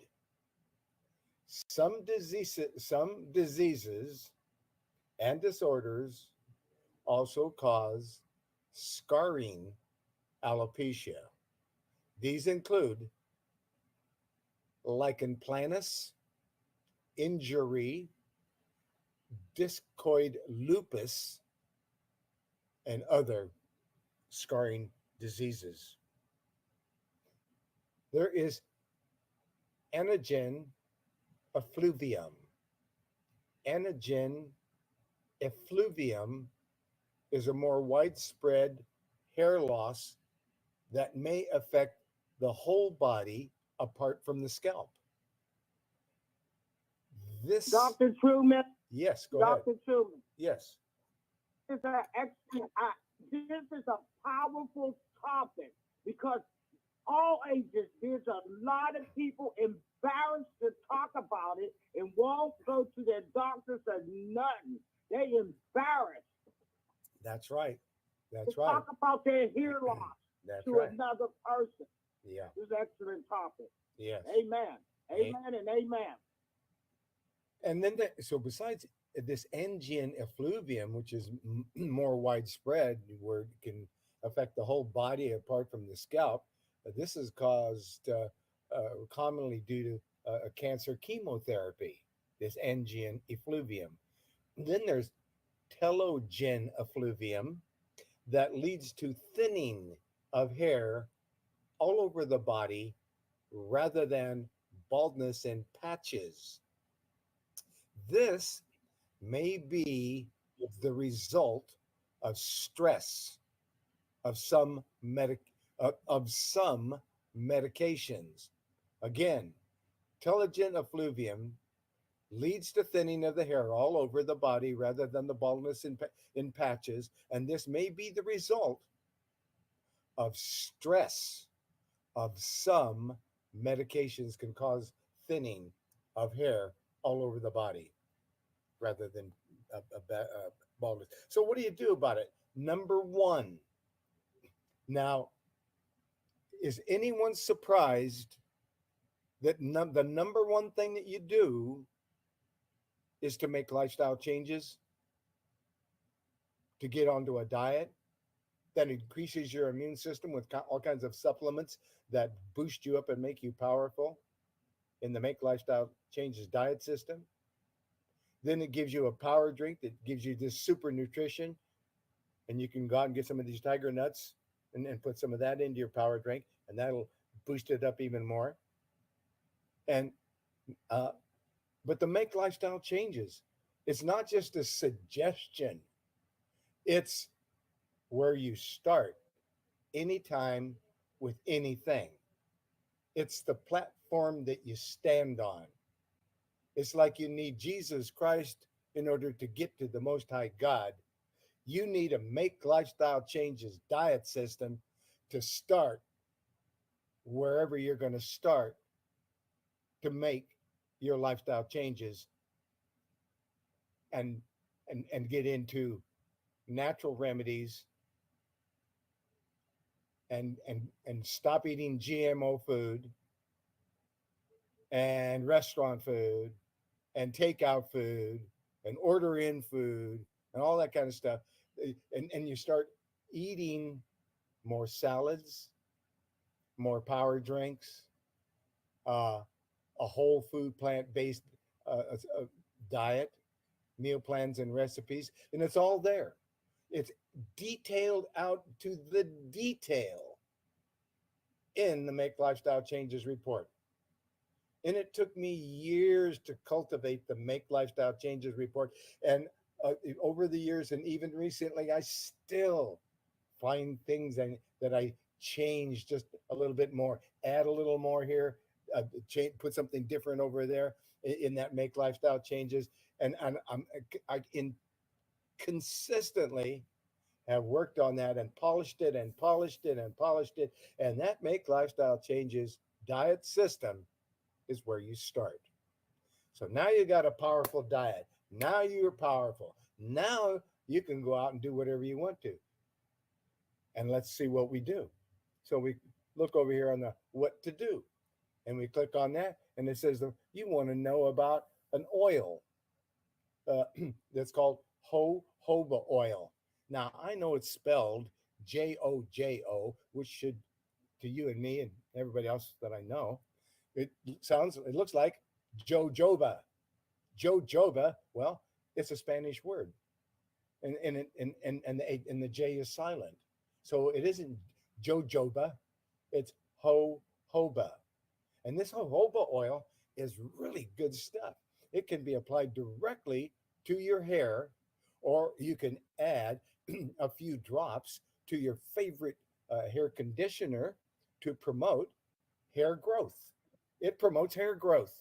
Some diseases and disorders also cause scarring alopecia. These include lichen planus, injury, discoid lupus, and other scarring diseases. There is anagen effluvium. Anagen effluvium is a more widespread hair loss that may affect the whole body apart from the scalp. This, Dr. Truman, yes, go Dr. ahead. Truman, Yes. this is a powerful topic because all ages, there's a lot of people embarrassed to talk about it and won't go to their doctors or nothing. They embarrassed That's right. That's to right. talk about their hair loss That's to right. another person. Yeah. This is an excellent topic. Yes. Amen. Amen and amen. And then, so besides this anagen effluvium, which is more widespread, where it can affect the whole body apart from the scalp, this has caused commonly due to cancer chemotherapy, this Angian effluvium. Then there's telogen effluvium that leads to thinning of hair all over the body rather than baldness in patches. This may be the result of stress of of some medications. Again, telogen effluvium leads to thinning of the hair all over the body rather than the baldness in patches, and this may be the result of stress of some medications can cause thinning of hair all over the body rather than baldness. So what do you do about it? Number one, now, is anyone surprised that the number one thing that you do is to make lifestyle changes, to get onto a diet that increases your immune system with all kinds of supplements that boost you up and make you powerful in the Make Lifestyle Changes diet system? Then it gives you a power drink that gives you this super nutrition, and you can go out and get some of these tiger nuts and put some of that into your power drink, and that'll boost it up even more. And but the Make Lifestyle Changes, it's not just a suggestion, it's where you start anytime with anything. It's the platform that you stand on. It's like you need Jesus Christ in order to get to the Most High God. You need a Make Lifestyle Changes diet system to start wherever you're going to start to make your lifestyle changes and get into natural remedies and stop eating GMO food and restaurant food and takeout food and order in food and all that kind of stuff. And you start eating more salads, more power drinks, a whole food plant-based diet, meal plans and recipes, and it's all there. It's detailed out to the detail in the Make Lifestyle Changes report. And it took me years to cultivate the Make Lifestyle Changes report. And over the years, and even recently, I still find things that I change just a little bit more, add a little more here, put something different over there in that Make Lifestyle Changes. And I consistently have worked on that and polished it and polished it and polished it. And that Make Lifestyle Changes diet system is where you start. So now you got a powerful diet. Now you're powerful. Now you can go out and do whatever you want to. And let's see what we do. So we look over here on the what to do. And we click on that. And it says you want to know about an oil that's called jojoba oil. Now, I know it's spelled Jojo, which should, to you and me and everybody else that I know, it looks like jojoba. Jojoba, well, it's a Spanish word. And the J is silent. So it isn't jojoba, it's jojoba. And this jojoba oil is really good stuff. It can be applied directly to your hair, or you can add a few drops to your favorite hair conditioner to promote hair growth. It promotes hair growth.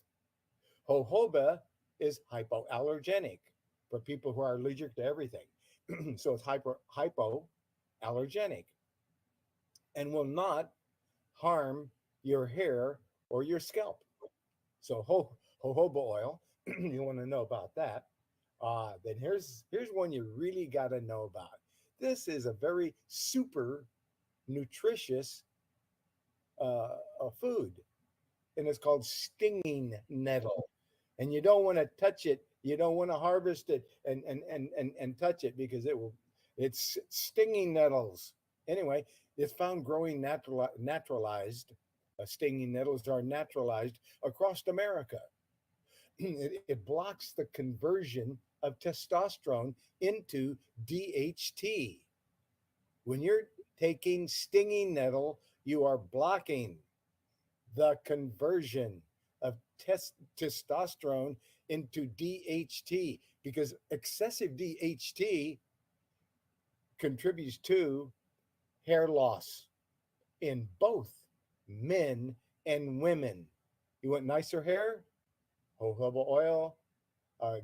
Jojoba is hypoallergenic for people who are allergic to everything. So it's hypoallergenic and will not harm your hair or your scalp. So jojoba oil, you want to know about that. Then here's one you really got to know about. This is a very super nutritious food, and it's called stinging nettle. And you don't want to touch it. You don't want to harvest it and touch it because it's stinging nettles. Anyway, it's found growing naturalized Stinging nettles are naturalized across America. It blocks the conversion of testosterone into DHT. When you're taking stinging nettle, you are blocking the conversion of testosterone into DHT because excessive DHT contributes to hair loss in both men and women. You want nicer hair? Jojoba oil.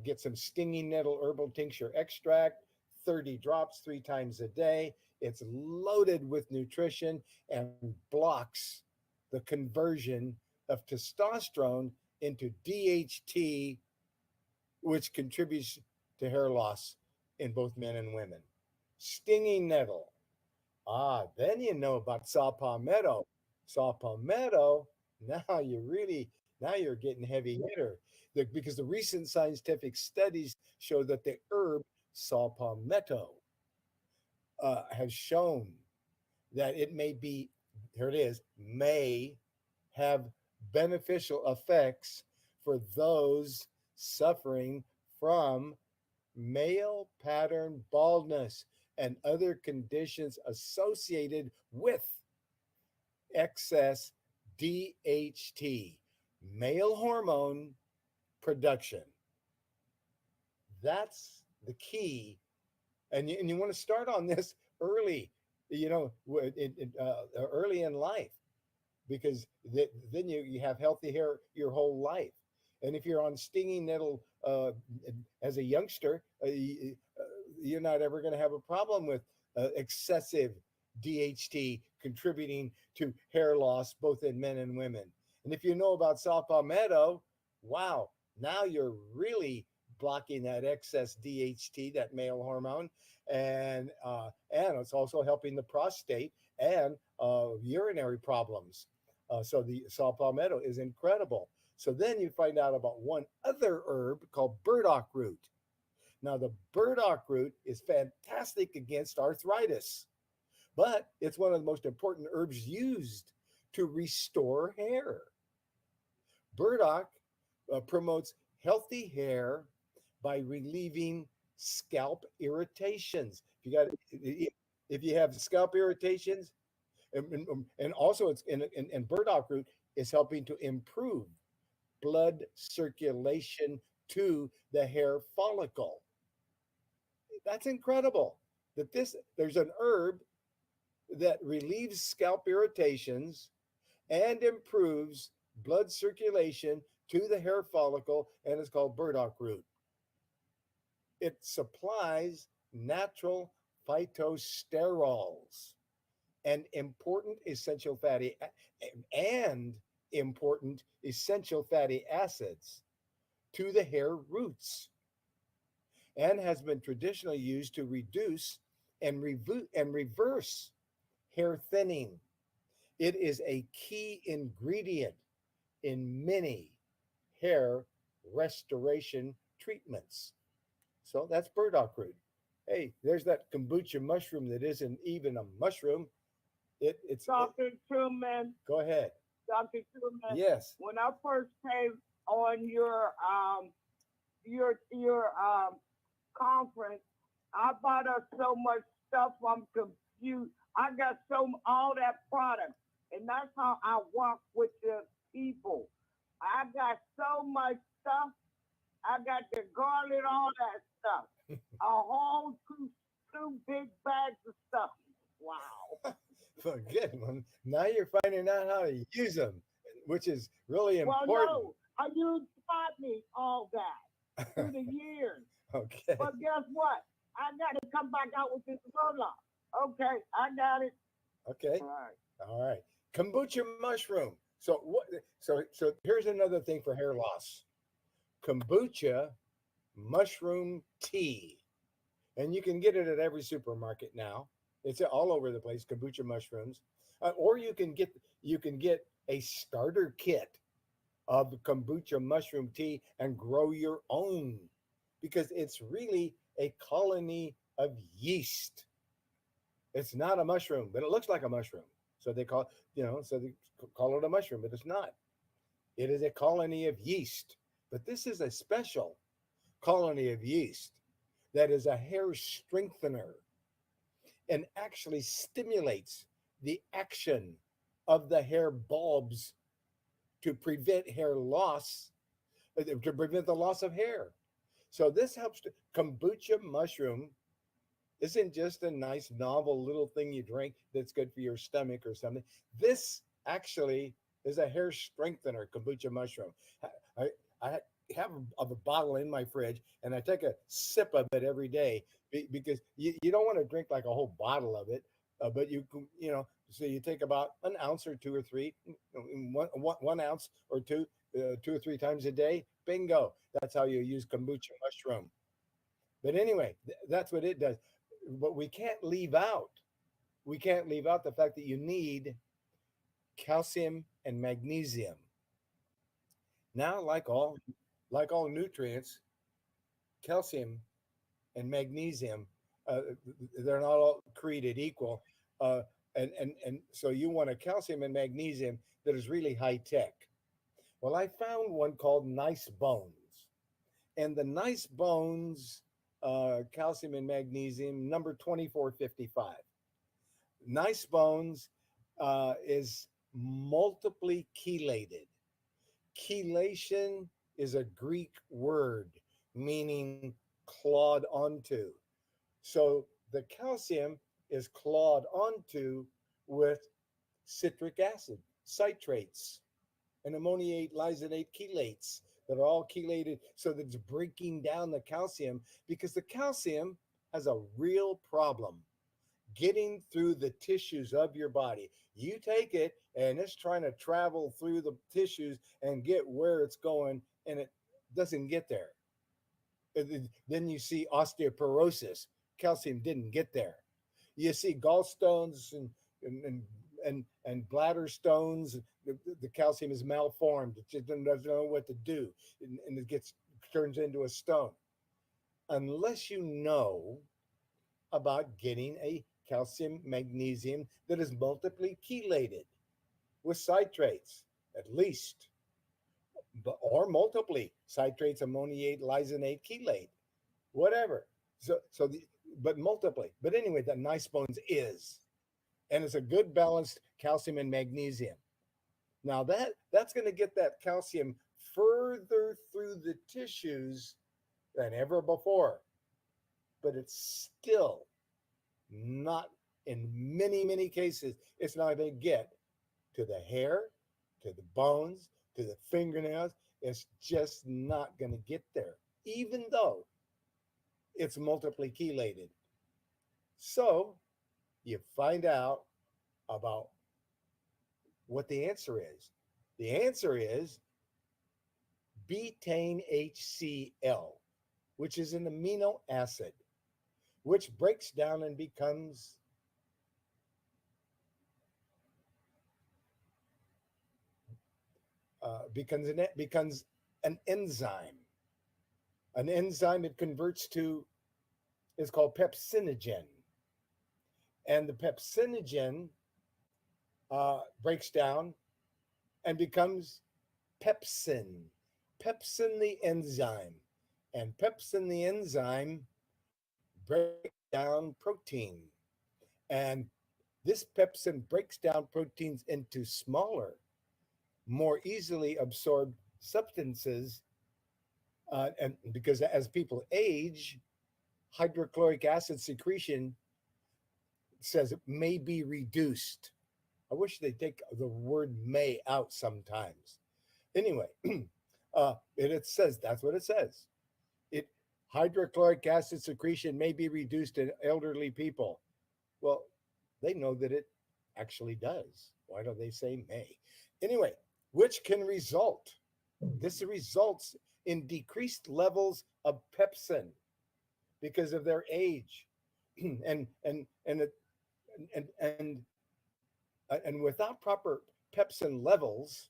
Get some stinging nettle herbal tincture extract, 30 drops 3 times a day. It's loaded with nutrition and blocks the conversion of testosterone into DHT, which contributes to hair loss in both men and women. Stinging nettle. Then you know about saw palmetto. Saw palmetto, now you're getting heavy hitter. Because the recent scientific studies show that the herb saw palmetto has shown that it may be, here it is, may have beneficial effects for those suffering from male pattern baldness and other conditions associated with excess DHT, male hormone production. That's the key. And you want to start on this early, early in life, because then you have healthy hair your whole life. And if you're on stinging nettle as a youngster, you're not ever going to have a problem with excessive DHT contributing to hair loss both in men and women. And if you know about saw palmetto, wow, now you're really blocking that excess DHT, that male hormone, and it's also helping the prostate and urinary problems. So the saw palmetto is incredible. So then you find out about one other herb called burdock root. Now the burdock root is fantastic against arthritis, but it's one of the most important herbs used to restore hair. Burdock promotes healthy hair by relieving scalp irritations. If you have scalp irritations, and also it's in burdock root is helping to improve blood circulation to the hair follicle. That's incredible. There's an herb that relieves scalp irritations and improves blood circulation to the hair follicle, and it's called burdock root. It supplies natural phytosterols and important essential fatty acids to the hair roots, and has been traditionally used to reduce and reverse hair thinning. It is a key ingredient in many hair restoration treatments. So that's burdock root. Hey, there's that kombucha mushroom that isn't even a mushroom. It's Dr. Truman, go ahead. Dr. Truman. Yes. When I first came on your conference, I bought us so much stuff. I'm confused. I got all that product, and that's how I work with the people. I got so much stuff. I got the garlic, all that stuff. A whole two big bags of stuff. Wow. Good one. Now you're finding out how to use them, which is really important. Well, no, I used me all that through the years. Okay. But guess what? I got to come back out with this roll-up. Okay, I got it. Okay. All right. Kombucha mushroom. So what? So here's another thing for hair loss. Kombucha mushroom tea, and you can get it at every supermarket now. It's all over the place. Kombucha mushrooms, or you can get a starter kit of kombucha mushroom tea and grow your own, because it's really a colony of yeast. It's not a mushroom, but it looks like a mushroom. So they call, so they call it a mushroom, but it's not. It is a colony of yeast. But this is a special colony of yeast that is a hair strengthener and actually stimulates the action of the hair bulbs to prevent hair loss, to prevent the loss of hair. So this helps to kombucha mushroom isn't just a nice novel little thing you drink that's good for your stomach or something. This actually is a hair strengthener, kombucha mushroom. I, I have a bottle in my fridge and I take a sip of it every day because you don't want to drink like a whole bottle of it, but so you take about an ounce or two or three, 1 ounce or two, 2 or 3 times a day. Bingo. That's how you use kombucha mushroom. But anyway, that's what it does. But we can't leave out the fact that you need calcium and magnesium. Now, like all nutrients, calcium and magnesium, they're not all created equal. And so you want a calcium and magnesium that is really high tech. Well, I found one called Nice Bones, and the Nice Bones calcium and magnesium number 2455. Nice Bones is multiply chelated. Chelation is a Greek word meaning clawed onto. So the calcium is clawed onto with citric acid, citrates, and ammoniate lysate chelates that are all chelated so that it's breaking down the calcium because the calcium has a real problem getting through the tissues of your body. You take it and it's trying to travel through the tissues and get where it's going, and it doesn't get there. Then you see osteoporosis. Calcium didn't get there. You see gallstones and bladder stones. The calcium is malformed. It just doesn't know what to do, and it turns into a stone. Unless you know about getting a calcium magnesium that is multiply chelated with citrates, at least, or multiply citrates, ammoniate, lysate, chelate, whatever. But multiply. But anyway, the Nice Bones is, and it's a good balanced calcium and magnesium. Now that's going to get that calcium further through the tissues than ever before, but it's still not, in many cases, it's not going to get to the hair, to the bones, to the fingernails. It's just not going to get there, even though it's multiply chelated. So you find out about what the answer is. The answer is betaine HCl, which is an amino acid, which breaks down and becomes an enzyme. An enzyme it converts to is called pepsinogen, and the pepsinogen breaks down and becomes pepsin. Pepsin the enzyme, and pepsin the enzyme breaks down protein, and this pepsin breaks down proteins into smaller, more easily absorbed substances. And because as people age, hydrochloric acid secretion says it may be reduced. I wish they'd take the word may out sometimes. Anyway, it says that's what it says. Hydrochloric acid secretion may be reduced in elderly people. Well, they know that it actually does. Why don't they say may? Anyway, which can result. This results in decreased levels of pepsin because of their age, and without proper pepsin levels,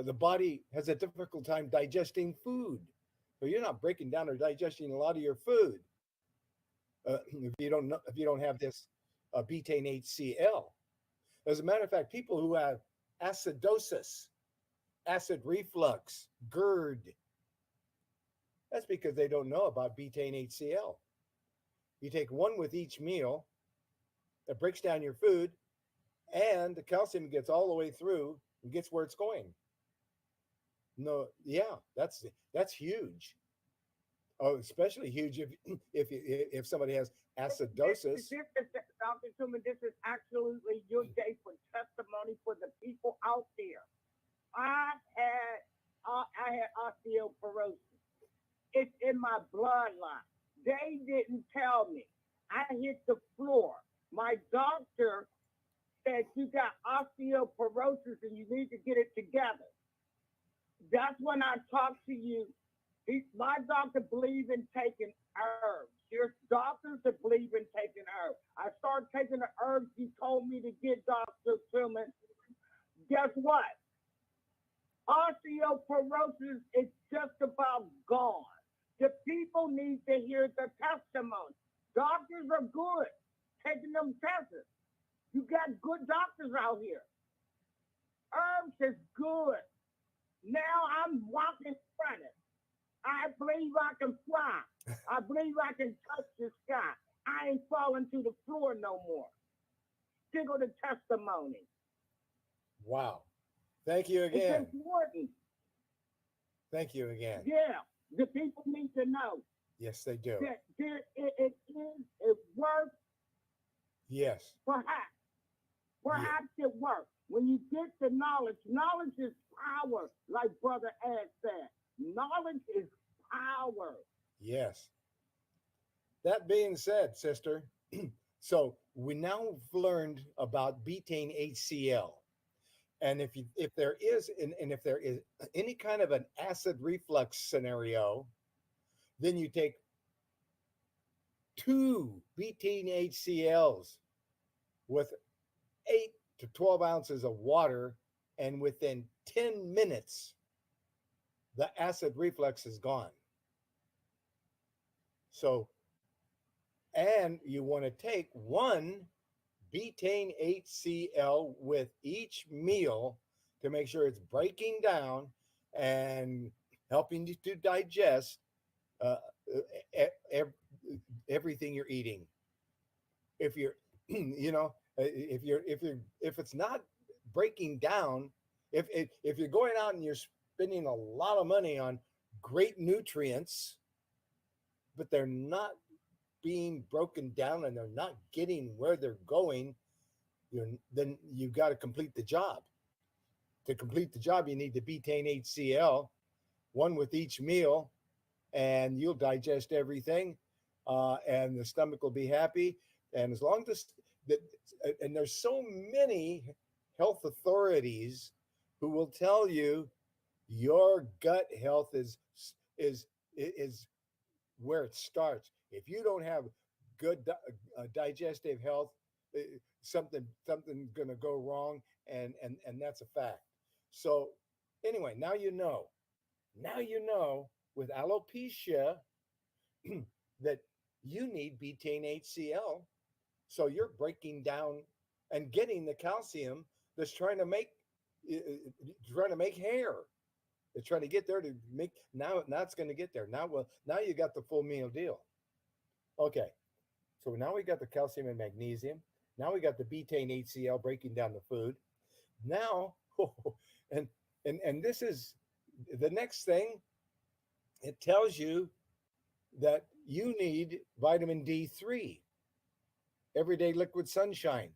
the body has a difficult time digesting food. So you're not breaking down or digesting a lot of your food if you don't have this betaine HCl. As a matter of fact, people who have acidosis, acid reflux, GERD, that's because they don't know about betaine HCl. You take one with each meal, that breaks down your food, and the calcium gets all the way through and gets where it's going. No, yeah, that's huge. Oh, especially huge if somebody has acidosis. Dr. Truman, this is absolutely your day for testimony for the people out there. I had osteoporosis. It's in my bloodline. They didn't tell me. I hit the floor. My doctor said you got osteoporosis and you need to get it together. That's when I talked to you. My doctor believe in taking herbs. There's doctors that believe in taking herbs. I started taking the herbs he told me to get, Dr. Truman. Guess what? Osteoporosis is just about gone. The people need to hear the testimony. Doctors are good taking them tests. You got good doctors out here. Herbs is good. Now I'm walking running. I believe I can fly. I believe I can touch the sky. I ain't falling to the floor no more. Tickle the testimony. Wow. Thank you again. It's important. Thank you again. Yeah, the people need to know. Yes, they do. That it works. Yes. Perhaps it works. When you get the knowledge is power, like Brother Ed said. Knowledge is power. Yes. That being said, sister, so we now have learned about betaine HCl. And if there is any kind of an acid reflux scenario, then you take 2 betaine HCLs with 8 to 12 ounces of water, and within 10 minutes, the acid reflux is gone. So, and you want to take 1 betaine HCl with each meal to make sure it's breaking down and helping you to digest everything you're eating. If you're, if it's not breaking down, if you're going out and you're spending a lot of money on great nutrients, but they're not being broken down and they're not getting where they're going, then you've got to complete the job. To complete the job, you need the betaine HCl, 1 with each meal, and you'll digest everything, and the stomach will be happy. And as long as and there's so many health authorities who will tell you your gut health is where it starts. If you don't have good digestive health, something going to go wrong, and that's a fact. So anyway, now you know with alopecia that you need betaine HCl, so you're breaking down and getting the calcium that's trying to make hair. It's trying to get there to make now it's going to get there. Now you got the full meal deal. Okay. So now we got the calcium and magnesium. Now we got the betaine HCl breaking down the food. Now and this is the next thing. It tells you that you need vitamin D3, everyday liquid sunshine.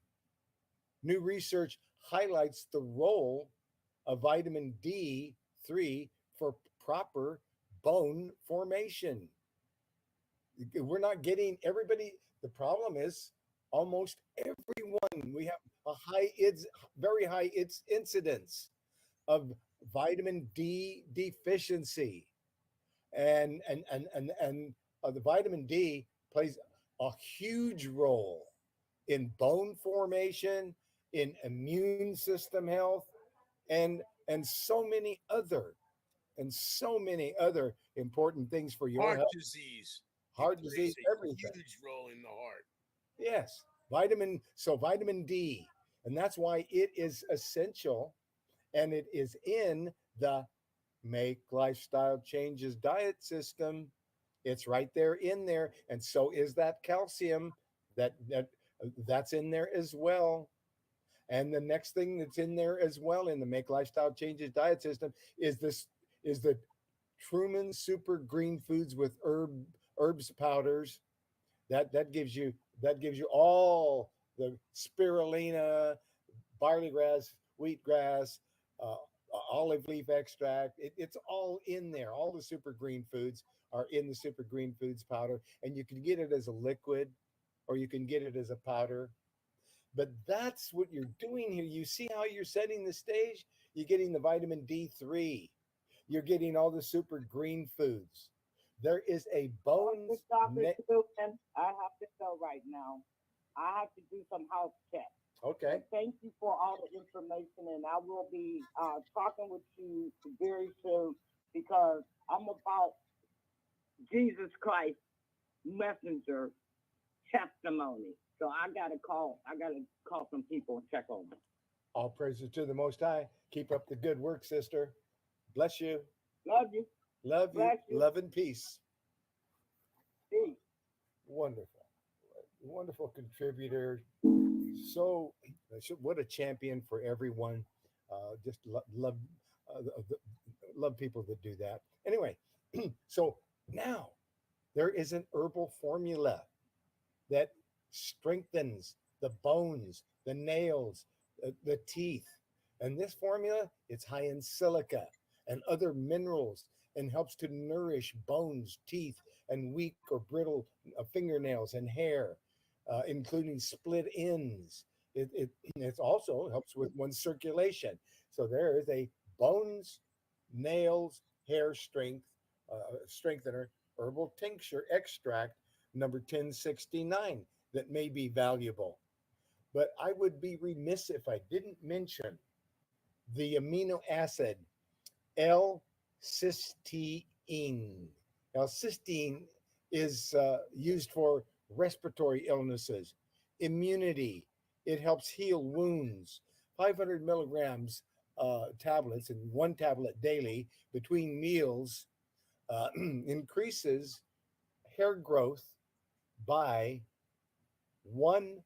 New research highlights the role of vitamin D3 for proper bone formation. We're not getting everybody. The problem is almost everyone. We have very high incidence of vitamin D deficiency, and the vitamin D plays a huge role in bone formation, in immune system health, and so many other important things for your Heart health. disease. Heart It disease, plays a everything. huge role in the heart. Yes, vitamin D. And that's why it is essential, and it is in the Make Lifestyle Changes diet system. It's right there in there, and so is that calcium. That's in there as well. And the next thing that's in there as well in the Make Lifestyle Changes diet system is the Truman Super Green Foods with herbs powders. That gives you all the spirulina, barley grass, wheatgrass, uh, olive leaf extract. It's all in there. All the super green foods are in the super green foods powder, and you can get it as a liquid, or you can get it as a powder. But that's what you're doing here. You see how you're setting the stage? You're getting the vitamin D3. You're getting all the super green foods. There is a bones. Dr. Truman, I have to go right now. I have to do some house checks. Okay. And thank you for all the information, and I will be talking with you very soon because I'm about Jesus Christ messenger testimony. So I gotta call some people and check on them. All praises to the Most High. Keep up the good work, sister. Bless you. Love you. Love you. Bless you. Love and peace. Peace. Wonderful. Wonderful contributor. So, what a champion for everyone. Just love people that do that. Anyway, so now there is an herbal formula that strengthens the bones, the nails, the teeth. And this formula, it's high in silica and other minerals and helps to nourish bones, teeth, and weak or brittle fingernails and hair, including split ends. It also helps with one's circulation. So there is a bones, nails, hair strengthener herbal tincture extract number 1069 that may be valuable. But I would be remiss if I didn't mention the amino acid L-cysteine. L-cysteine is used for respiratory illnesses, immunity. It helps heal wounds. 500 milligrams tablets and one tablet daily between meals increases hair growth by 100%.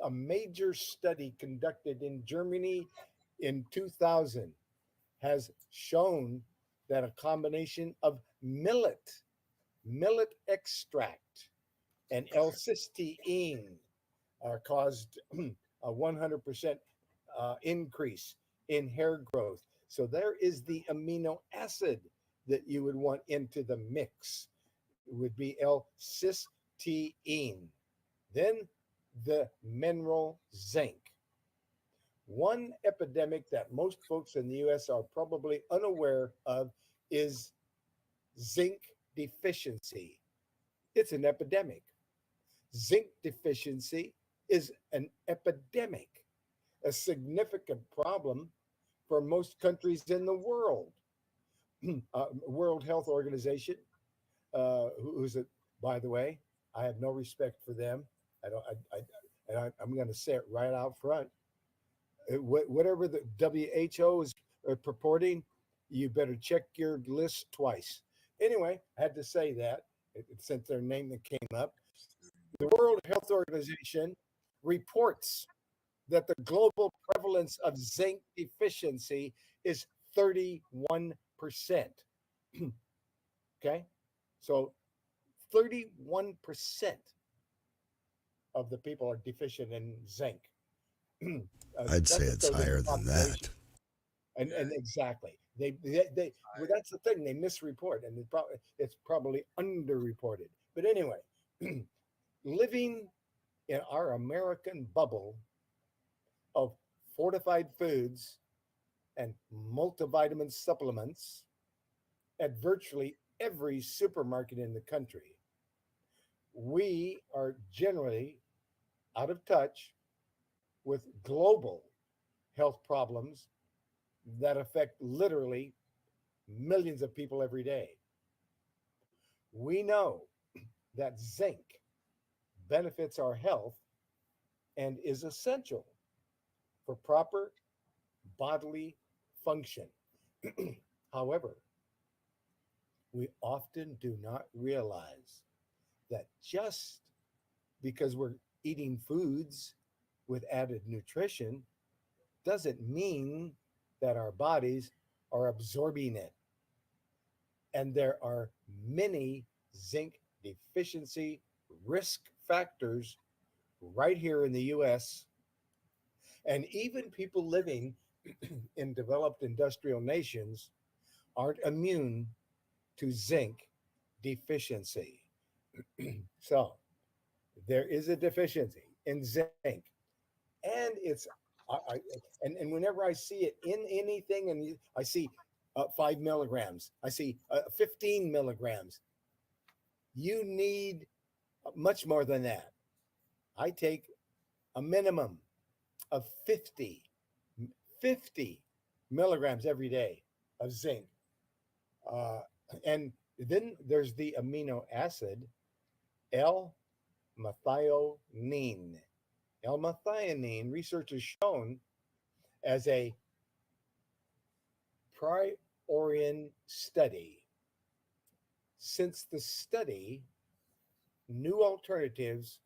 A major study conducted in Germany in 2000 has shown that a combination of millet extract, and L-cysteine caused a 100% increase in hair growth. So there is the amino acid that you would want into the mix. It would be L-cysteine. Then the mineral zinc. One epidemic that most folks in the US are probably unaware of is zinc deficiency. It's an epidemic. Zinc deficiency is an epidemic, a significant problem for most countries in the world. World Health Organization, who's it, by the way, I have no respect for them. I'm going to say it right out front. Whatever the WHO is purporting, you better check your list twice. Anyway, I had to say that since their name that came up. The World Health Organization reports that the global prevalence of zinc deficiency is 31%. Okay, so 31% of the people are deficient in zinc. I'd say it's higher than that. And exactly, they well, that's the thing, they misreport, and it's probably underreported. But anyway, living in our American bubble of fortified foods and multivitamin supplements at virtually every supermarket in the country, we are generally out of touch with global health problems that affect literally millions of people every day. We know that zinc benefits our health and is essential for proper bodily function. However, we often do not realize that just because we're eating foods with added nutrition doesn't mean that our bodies are absorbing it. And there are many zinc deficiency risk factors right here in the US. And even people living in developed industrial nations aren't immune to zinc deficiency. So there is a deficiency in zinc. And and whenever I see it in anything, and I see 5 milligrams, I see 15 milligrams, you need much more than that. I take a minimum of 50 milligrams every day of zinc. Uh, and then there's the amino acid L-methionine. L-methionine, research has shown as a priorian study. Since the study, new alternatives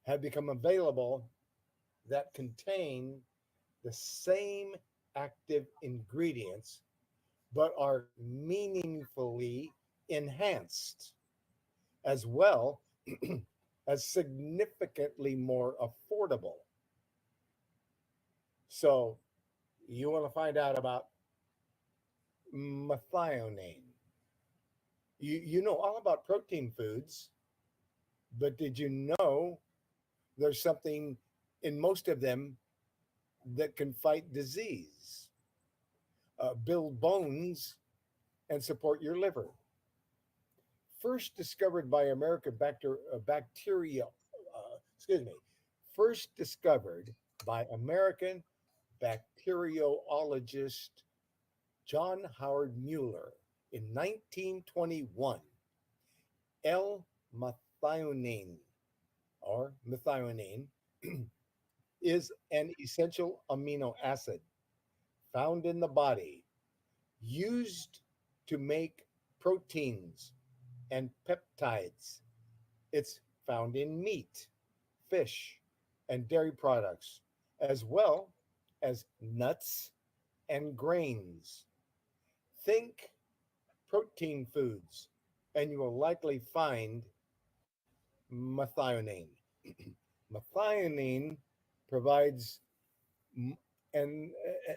have become available that contain the same active ingredients but are meaningfully enhanced, as well as significantly more affordable. So, you want to find out about methionine. You know all about protein foods, but did you know there's something in most of them that can fight disease, build bones, and support your liver? First discovered by excuse me, first discovered by American bacteriologist John Howard Mueller in 1921. L-methionine or methionine is an essential amino acid found in the body, used to make proteins and peptides. It's found in meat, fish, and dairy products, as well as nuts and grains. Think protein foods, and you will likely find methionine. Methionine provides an,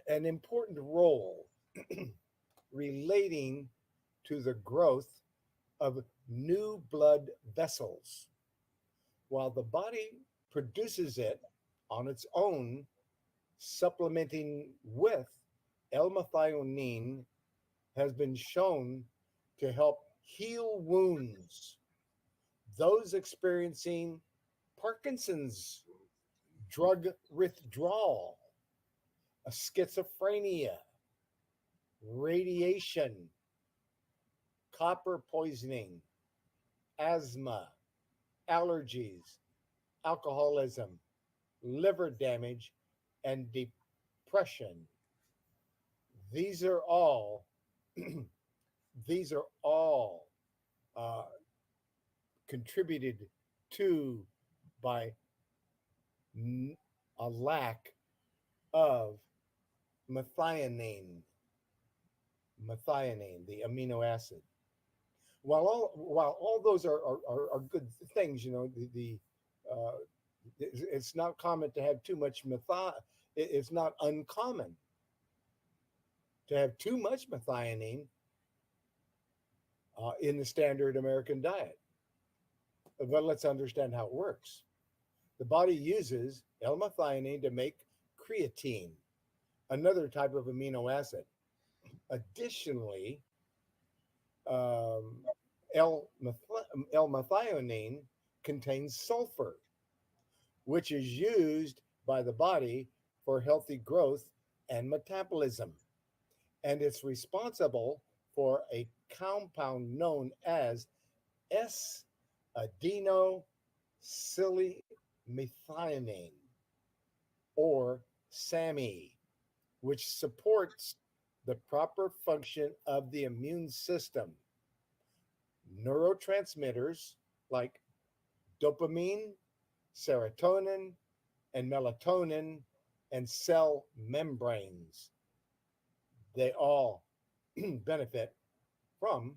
an important role relating to the growth of new blood vessels. While the body produces it on its own, supplementing with L-methionine has been shown to help heal wounds. Those experiencing Parkinson's, drug withdrawal, schizophrenia, radiation, copper poisoning, asthma, allergies, alcoholism, liver damage, and depression. These are all these are all uh, contributed to by a lack of methionine, the amino acid. While all those are good things, you know, it's not common to have too much It's not uncommon to have too much methionine in the standard American diet. But let's understand how it works. The body uses L-methionine to make creatine, another type of amino acid. Additionally, um, L-methionine contains sulfur, which is used by the body for healthy growth and metabolism. And it's responsible for a compound known as S-adenosylmethionine. or SAMe, which supports the proper function of the immune system. Neurotransmitters like dopamine, serotonin, and melatonin, and cell membranes. They all benefit from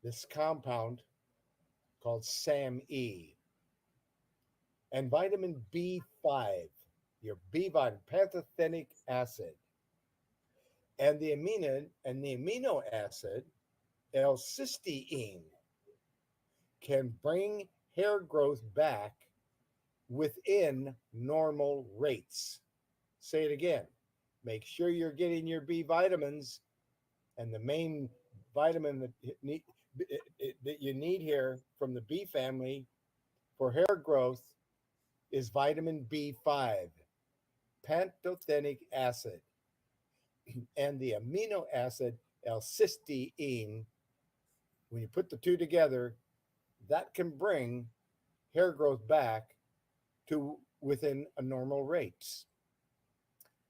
this compound called SAMe. And vitamin B5, your B vitamin, pantothenic acid, and the amino acid L-cysteine can bring hair growth back within normal rates. Say it again. Make sure you're getting your B vitamins, and the main vitamin that you need here from the B family for hair growth is vitamin B5, pantothenic acid, and the amino acid L-cysteine. When you put the two together, that can bring hair growth back to within a normal rates.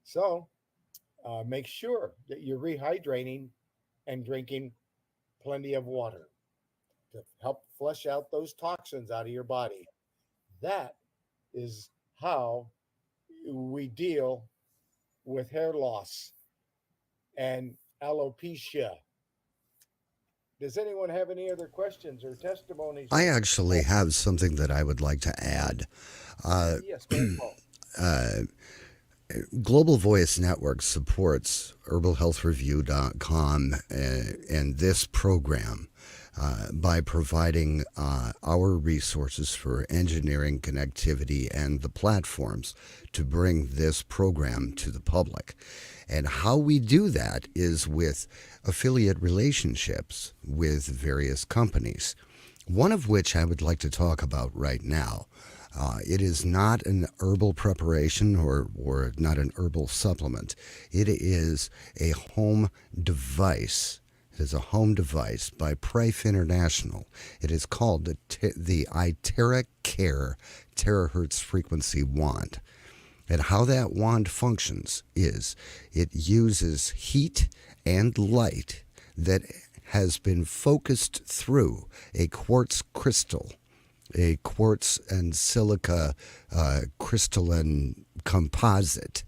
So make sure that you're rehydrating and drinking plenty of water to help flush out those toxins out of your body. That is how we deal with hair loss and alopecia. Does anyone have any other questions or testimonies? I actually have something that I would like to add. Yes, go ahead, Paul. Global Voice Network supports herbalhealthreview.com and this program by providing our resources for engineering, connectivity, and the platforms to bring this program to the public. And how we do that is with affiliate relationships with various companies, one of which I would like to talk about right now. It is not an herbal preparation or not an herbal supplement. It is a home device. It is a home device by Prife International. It is called the iTerra Care terahertz frequency wand. And how that wand functions is it uses heat and light that has been focused through a quartz crystal, a quartz and silica crystalline composite,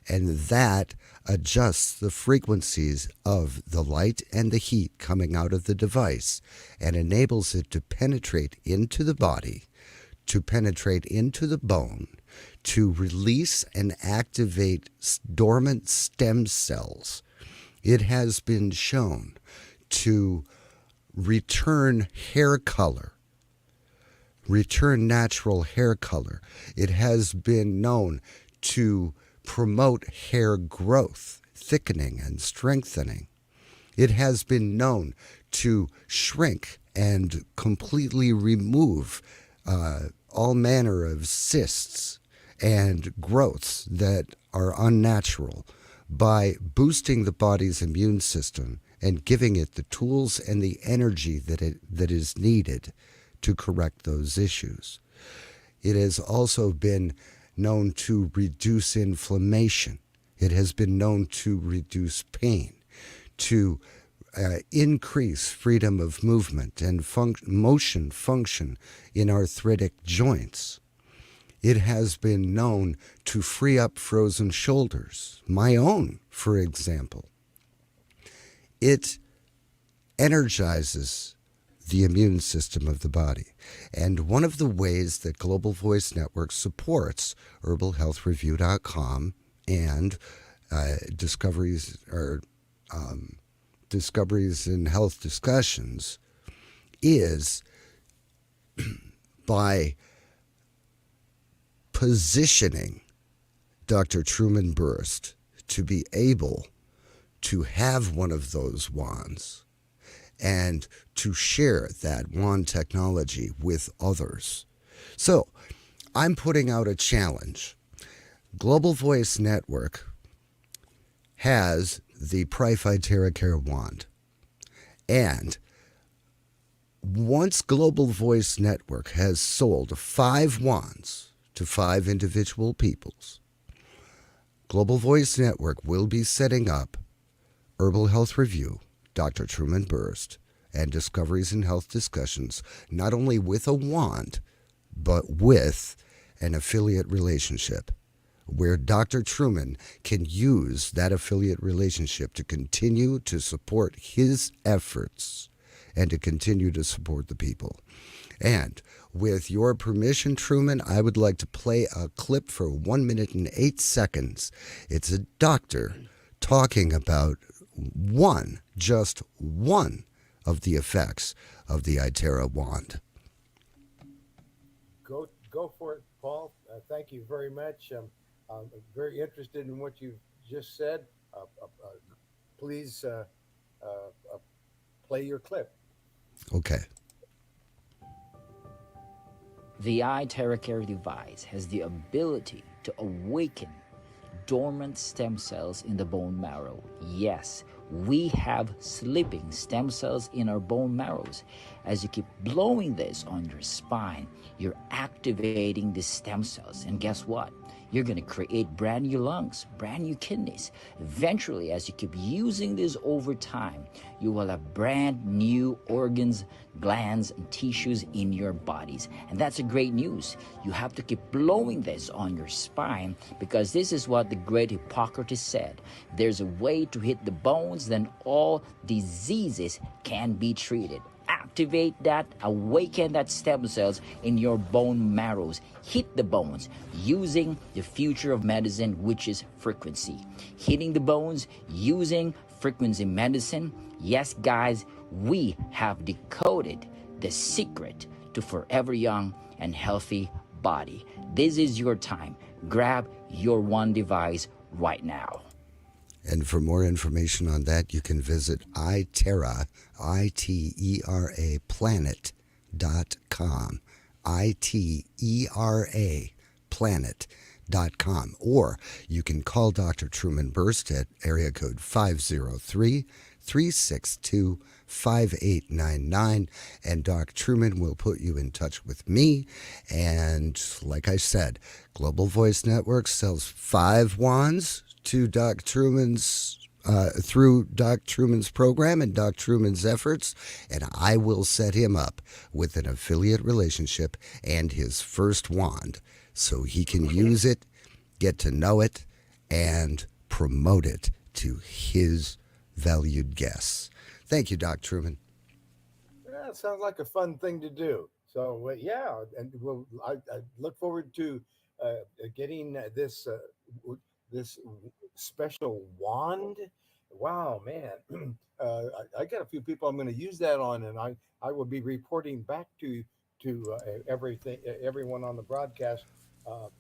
and that adjusts the frequencies of the light and the heat coming out of the device and enables it to penetrate into the body, to penetrate into the bone, to release and activate dormant stem cells. It has been shown to return hair color, return natural hair color. It has been known to promote hair growth, thickening, and strengthening. It has been known to shrink and completely remove all manner of cysts and growths that are unnatural by boosting the body's immune system and giving it the tools and the energy that is needed to correct those issues. It has also been known to reduce inflammation. It has been known to reduce pain, to increase freedom of movement and motion function in arthritic joints. It has been known to free up frozen shoulders, my own, for example. It energizes the immune system of the body. And one of the ways that Global Voice Network supports herbalhealthreview.com and discoveries in health discussions is by positioning Dr. Truman Berst to be able to have one of those wands and to share that wand technology with others. So I'm putting out a challenge. Global Voice Network has the Prife iTerra Care wand. And once Global Voice Network has sold 5 wands to 5 individual peoples. Global Voice Network will be setting up Herbal Health Review, Dr. Truman Berst, and Discoveries in Health discussions, not only with a wand, but with an affiliate relationship, where Dr. Truman can use that affiliate relationship to continue to support his efforts and to continue to support the people. And with your permission, Truman, I would like to play a clip for 1 minute and 8 seconds. It's a doctor talking about just one of the effects of the iTerra wand. Go for it, Paul. Thank you very much. I'm very interested in what you just said. Please play your clip. Okay. The iTerracare device has the ability to awaken dormant stem cells in the bone marrow. Yes, we have sleeping stem cells in our bone marrows. As you keep blowing this on your spine, you're activating the stem cells. And guess what? You're going to create brand new lungs, brand new kidneys. Eventually, as you keep using this over time, you will have brand new organs, glands, and tissues in your bodies. And that's a great news. You have to keep blowing this on your spine, because this is what the great Hippocrates said. There's a way to hit the bones, then all diseases can be treated. Activate that, awaken that stem cells in your bone marrows. Hit the bones using the future of medicine, which is frequency. Hitting the bones using frequency medicine. Yes, guys, we have decoded the secret to forever young and healthy body. This is your time. Grab your one device right now. And for more information on that, you can visit iTerra, I-T-E-R-A, planet.com, I-T-E-R-A, planet.com. Or you can call Dr. Truman Berst at area code 503-362-5899, and Doc Truman will put you in touch with me. And like I said, Global Voice Network sells 5 wands to Doc Truman's through Doc Truman's program and Doc Truman's efforts, and I will set him up with an affiliate relationship and his first wand so he can use it, get to know it, and promote it to his valued guests. Thank you, Doc Truman. Yeah, it sounds like a fun thing to do. So yeah, and I look forward to getting this special wand. Wow, man! I got a few people I'm going to use that on, and I will be reporting back everyone on the broadcast,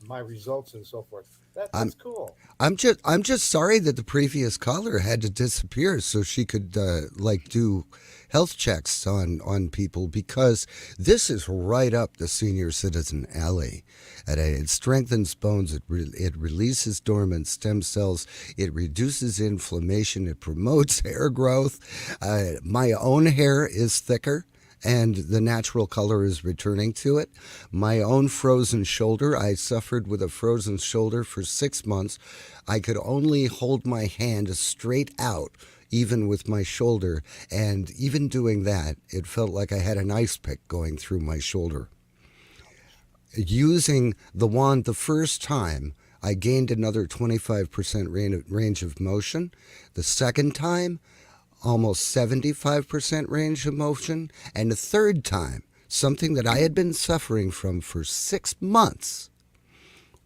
my results and so forth. I'm That's cool. I'm just sorry that the previous caller had to disappear so she could do health checks on people, because this is right up the senior citizen alley. And it strengthens bones. It releases dormant stem cells. It reduces inflammation. It promotes hair growth. My own hair is thicker, and the natural color is returning to it. My own frozen shoulder, I suffered with a frozen shoulder for 6 months. I could only hold my hand straight out, even with my shoulder, and even doing that, it felt like I had an ice pick going through my shoulder. Using the wand the first time, I gained another 25% range of motion. The second time, almost 75% range of motion. And the third time, something that I had been suffering from for 6 months,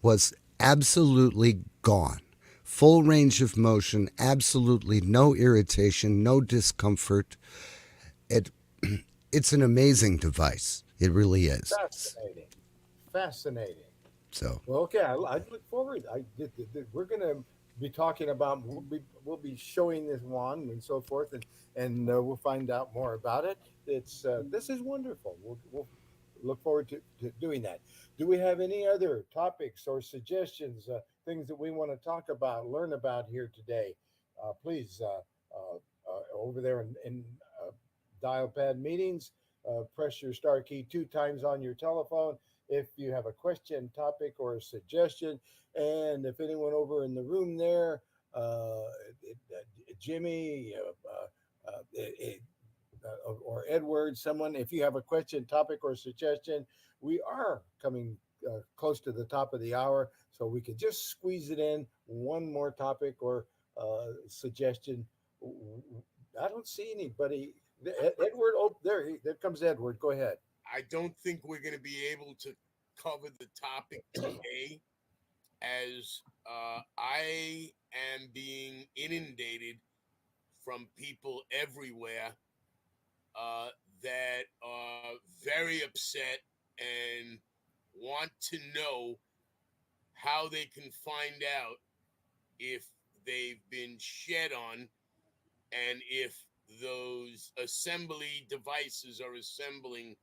was absolutely gone. Full range of motion, absolutely no irritation, no discomfort. It's an amazing device. It really is. Fascinating. So, Well, okay, I look forward. We're going to be talking about. We'll be showing this wand and so forth, and we'll find out more about it. This is wonderful. We'll look forward to doing that. Do we have any other topics or suggestions, things that we want to talk about, learn about here today? Please, over there in dial pad meetings, press your star key 2 times on your telephone, if you have a question, topic, or a suggestion. And if anyone over in the room there, Jimmy, or Edward, someone, if you have a question, topic, or suggestion, we are coming close to the top of the hour, so we could just squeeze it in one more topic or suggestion. I don't see anybody. Edward, oh, there comes Edward. Go ahead. I don't think we're going to be able to cover the topic today, as I am being inundated from people everywhere that are very upset and want to know how they can find out if they've been shed on and if those assembly devices are assembling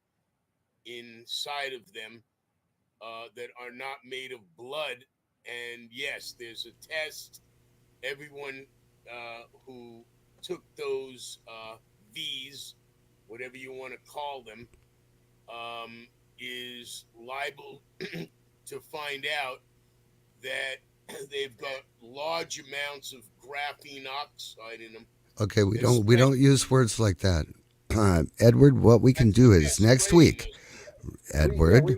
inside of them that are not made of blood. And yes, there's a test. Everyone who took those V's, whatever you want to call them, is liable to find out that they've got large amounts of graphene oxide in them. Okay, we don't use words like that. Edward, what we can do is next week, Edward.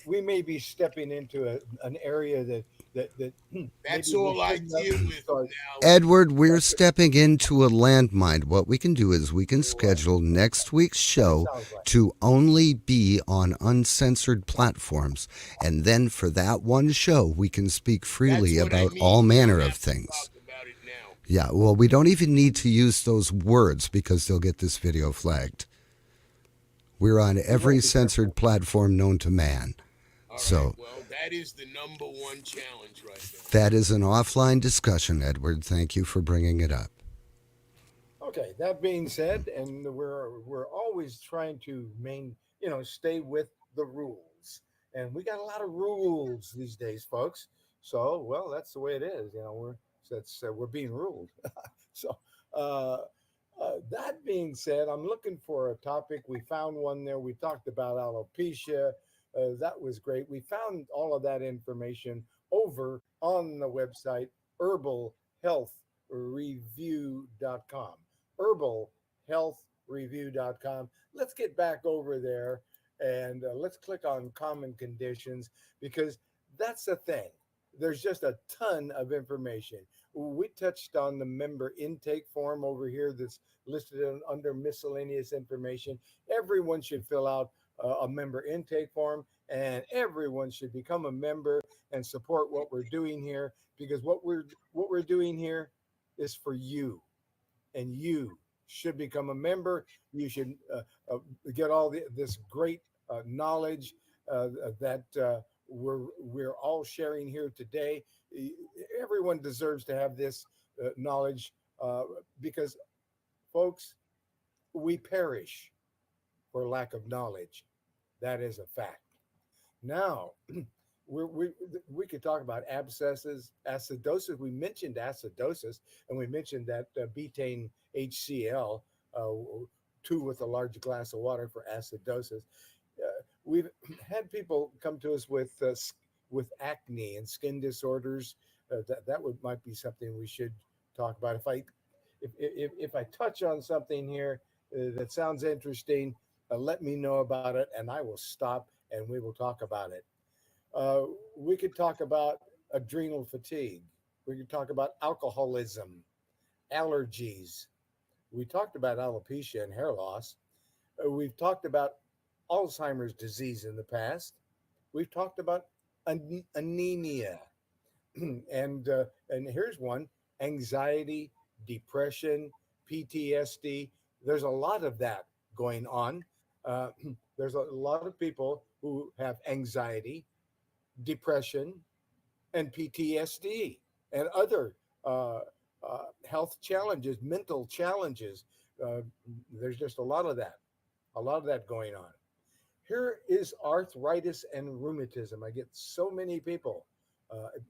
We may be stepping into an area that That's maybe we all I shouldn't have deal with started. now. Edward, we're stepping into a landmine. What we can do is we can schedule next week's show Sounds like. to only be on uncensored platforms. And then for that one show, we can speak freely That's what I about mean. all We manner don't of have to things. talk about it now. Yeah, well, we don't even need to use those words because they'll get this video flagged. We're on every censored platform known to man. All So right, well, that is the number one challenge right there. that is an offline discussion, Edward. Thank you for bringing it up. Okay, that being said, and we're always trying to stay with the rules, and we got a lot of rules these days, folks. So, well, that's the way it is. We're being ruled. So, uh, that being said, I'm looking for a topic. We found one there. We talked about alopecia. That was great. We found all of that information over on the website herbalhealthreview.com. Herbalhealthreview.com. Let's get back over there and let's click on common conditions, because that's the thing. There's just a ton of information. We touched on the member intake form over here that's listed under miscellaneous information. Everyone should fill out a member intake form, and everyone should become a member and support what we're doing here, because what we're doing here is for you, and you should become a member. You should get all this great knowledge that we're all sharing here today. Everyone deserves to have this knowledge, because, folks, we perish for lack of knowledge. That is a fact. Now, we could talk about abscesses, acidosis. We mentioned acidosis, and we mentioned that betaine HCl, two with a large glass of water for acidosis. We've had people come to us with acne and skin disorders. That might be something we should talk about. If I touch on something here that sounds interesting, let me know about it, and I will stop and we will talk about it. We could talk about adrenal fatigue. We could talk about alcoholism, allergies. We talked about alopecia and hair loss. We've talked about Alzheimer's disease in the past. We've talked about anemia, and here's one: anxiety, depression, PTSD. There's a lot of that going on. Uh, there's a lot of people who have anxiety, depression, and PTSD, and other health challenges, mental challenges. Uh, there's just a lot of that going on. Here is arthritis and rheumatism. I get so many people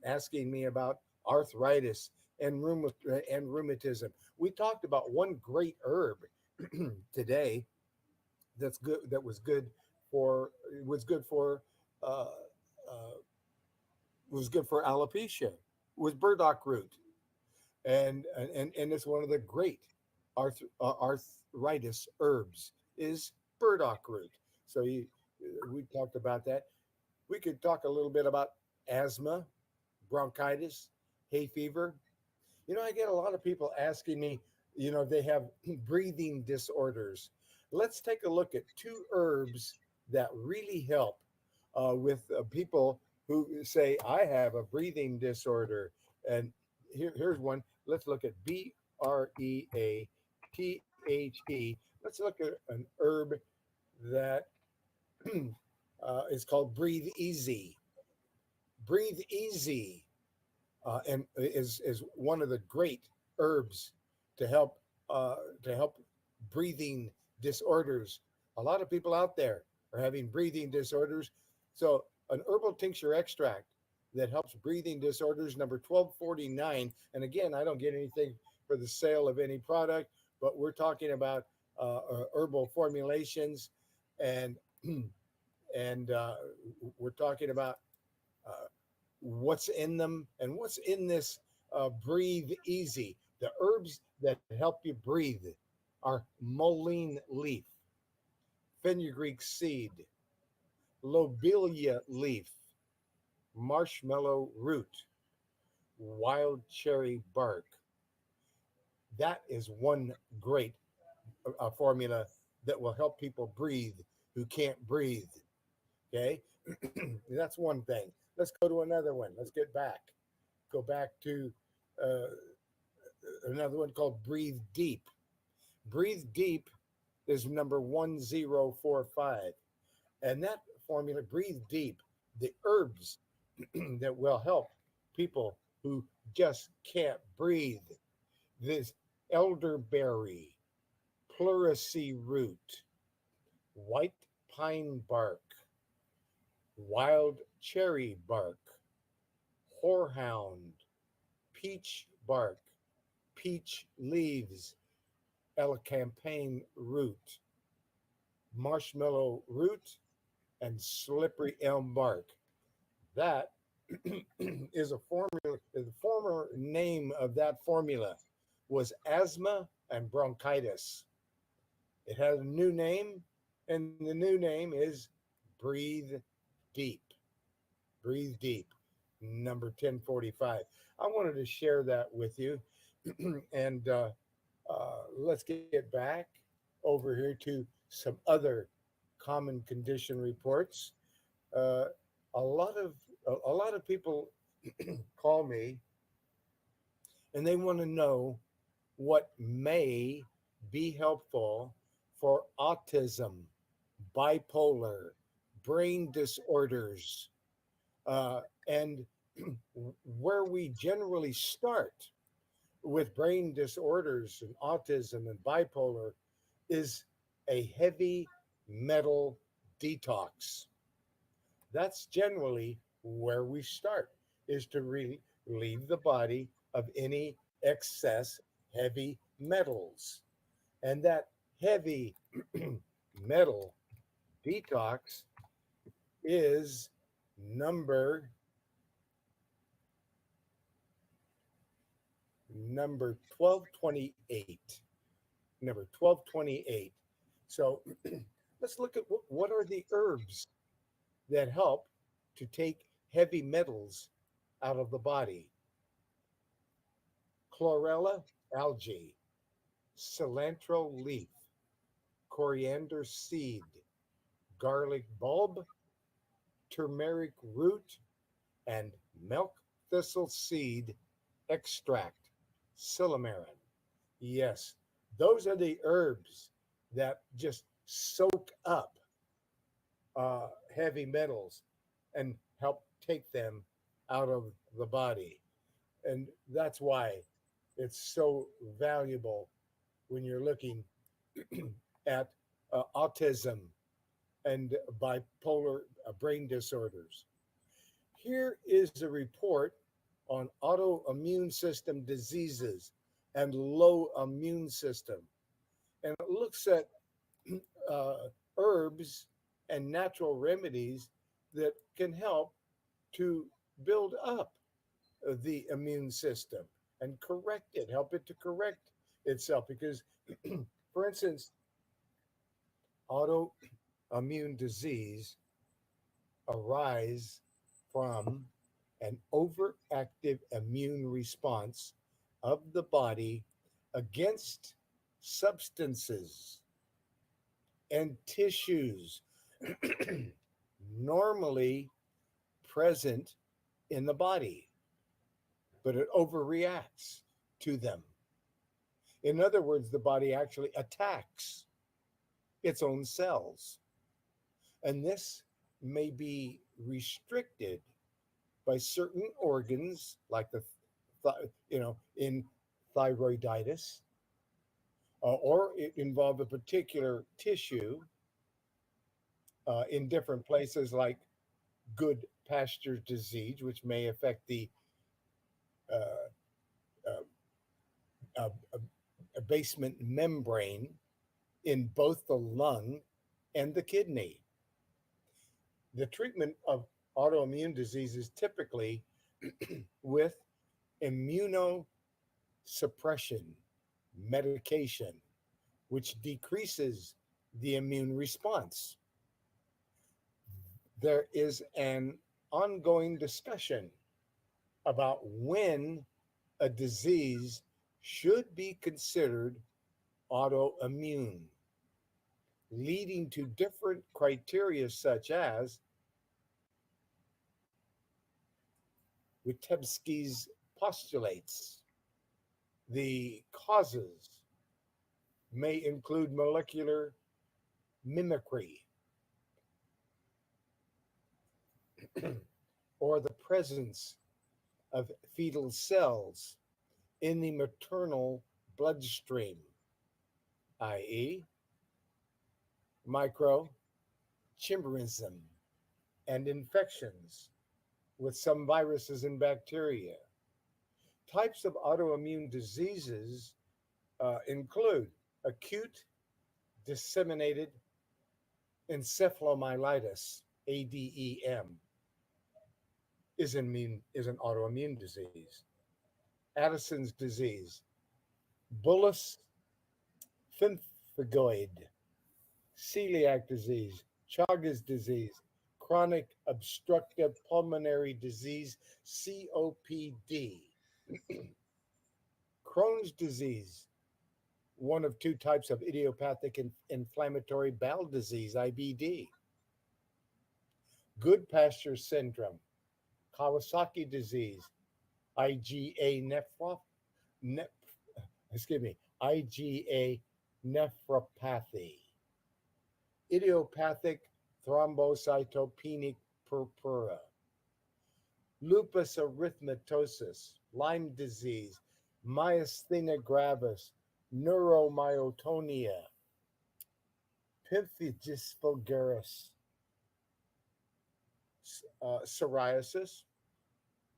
asking me about arthritis and rheumatism. We talked about one great herb today that was good for uh, uh, was good for alopecia was burdock root, and it's one of the great arthritis herbs is burdock root. So we talked about that. We could talk a little bit about asthma, bronchitis, hay fever. I get a lot of people asking me, they have breathing disorders. Let's take a look at two herbs that really help with people who say, I have a breathing disorder. And here's one. Let's look at Breathe. Let's look at an herb that is called Breathe Easy. Breathe Easy and is one of the great herbs to help uh, to help breathing disorders. A lot of people out there are having breathing disorders. So an herbal tincture extract that helps breathing disorders, number 1249. And again, I don't get anything for the sale of any product, but we're talking about herbal formulations, and and we're talking about uh, what's in them and what's in this Breathe Easy. The herbs that help you breathe are mullein leaf, fenugreek seed, lobelia leaf, marshmallow root, wild cherry bark. That is one great formula that will help people breathe who can't breathe. Okay, that's one thing. Let's go to another one. Let's get back. Go back to uh, another one called Breathe Deep. Breathe Deep is number 1045. And that formula, Breathe Deep, the herbs that will help people who just can't breathe. This elderberry, pleurisy root, white pine bark, wild cherry bark, horehound, peach bark, peach leaves, elecampane root, marshmallow root, and slippery elm bark. That is a formula. The former name of that formula was asthma and bronchitis. It has a new name, and the new name is Breathe Deep. Breathe Deep, number 1045. I wanted to share that with you. And let's get back over here to some other common condition reports. Uh, a lot of people call me and they want to know what may be helpful for autism, bipolar, brain disorders, and where we generally start with brain disorders and autism and bipolar is a heavy metal detox. That's generally where we start, is to relieve the body of any excess heavy metals. And that heavy metal detox is number number 1228. Number 1228. So let's look at what are the herbs that help to take heavy metals out of the body. Chlorella algae, cilantro leaf, coriander seed, garlic bulb, turmeric root, and milk thistle seed extract, silymarin. Yes, those are the herbs that just soak up heavy metals and help take them out of the body. And that's why it's so valuable when you're looking at autism and bipolar brain disorders. Here is a report on autoimmune system diseases and low immune system. And it looks at uh, herbs and natural remedies that can help to build up the immune system and correct it, help it to correct itself. Because, for instance, autoimmune disease arise from an overactive immune response of the body against substances and tissues normally present in the body, but it overreacts to them. In other words, the body actually attacks its own cells. And this may be restricted by certain organs, like in thyroiditis, or it involve a particular tissue in different places, like good pasture disease, which may affect the uh, uh, basement membrane in both the lung and the kidney. The treatment of autoimmune disease is typically with immunosuppression medication, which decreases the immune response. There is an ongoing discussion about when a disease should be considered autoimmune, leading to different criteria such as Witebsky's postulates. The causes may include molecular mimicry or the presence of fetal cells in the maternal bloodstream, i.e., microchimerism and infections with some viruses and bacteria. Types of autoimmune diseases include acute disseminated encephalomyelitis, ADEM, is an autoimmune disease. Addison's disease, bullous pemphigoid, celiac disease, Chagas disease, chronic obstructive pulmonary disease, COPD, Crohn's disease, one of two types of idiopathic inflammatory bowel disease, IBD, good pasture syndrome, Kawasaki disease, IgA IgA nephropathy, idiopathic thrombocytopenic purpura, lupus erythematosus, Lyme disease, myasthenia gravis, neuromyotonia, pemphigus vulgaris, psoriasis,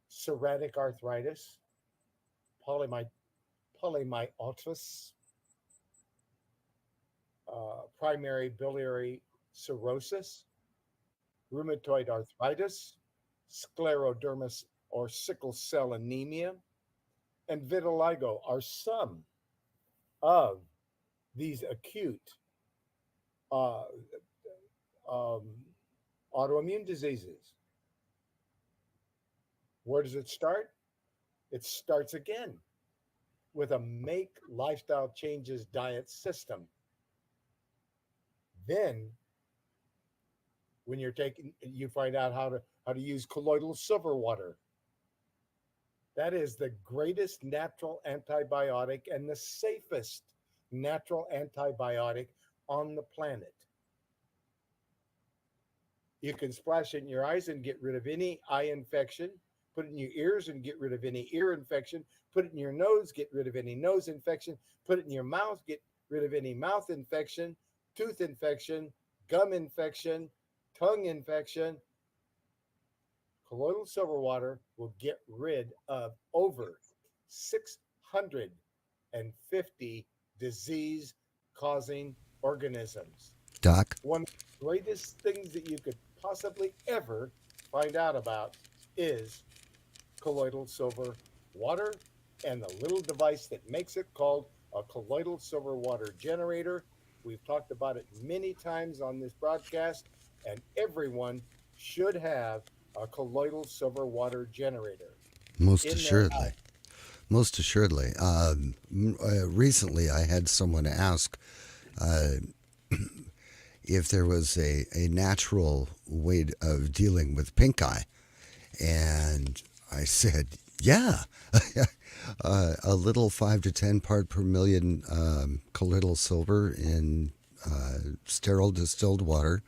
psoriatic arthritis, polymyositis, primary biliary cirrhosis, rheumatoid arthritis, scleroderma or sickle cell anemia, and vitiligo are some of these acute uh, um, autoimmune diseases. Where does it start? It starts again with a make lifestyle changes diet system. Then, when you find out how to use colloidal silver water. That is the greatest natural antibiotic and the safest natural antibiotic on the planet. You can splash it in your eyes and get rid of any eye infection, put it in your ears and get rid of any ear infection, put it in your nose, get rid of any nose infection, put it in your mouth, get rid of any mouth infection, tooth infection, gum infection, tongue infection. Colloidal silver water will get rid of over 650 disease-causing organisms. Doc? One of the greatest things that you could possibly ever find out about is colloidal silver water and the little device that makes it called a colloidal silver water generator. We've talked about it many times on this broadcast, and everyone should have a colloidal silver water generator Most in their assuredly. house. Most assuredly. Recently, I had someone ask uh, if there was a natural way of dealing with pink eye. And I said, yeah. A little 5 to 10 part per million colloidal silver in sterile distilled water.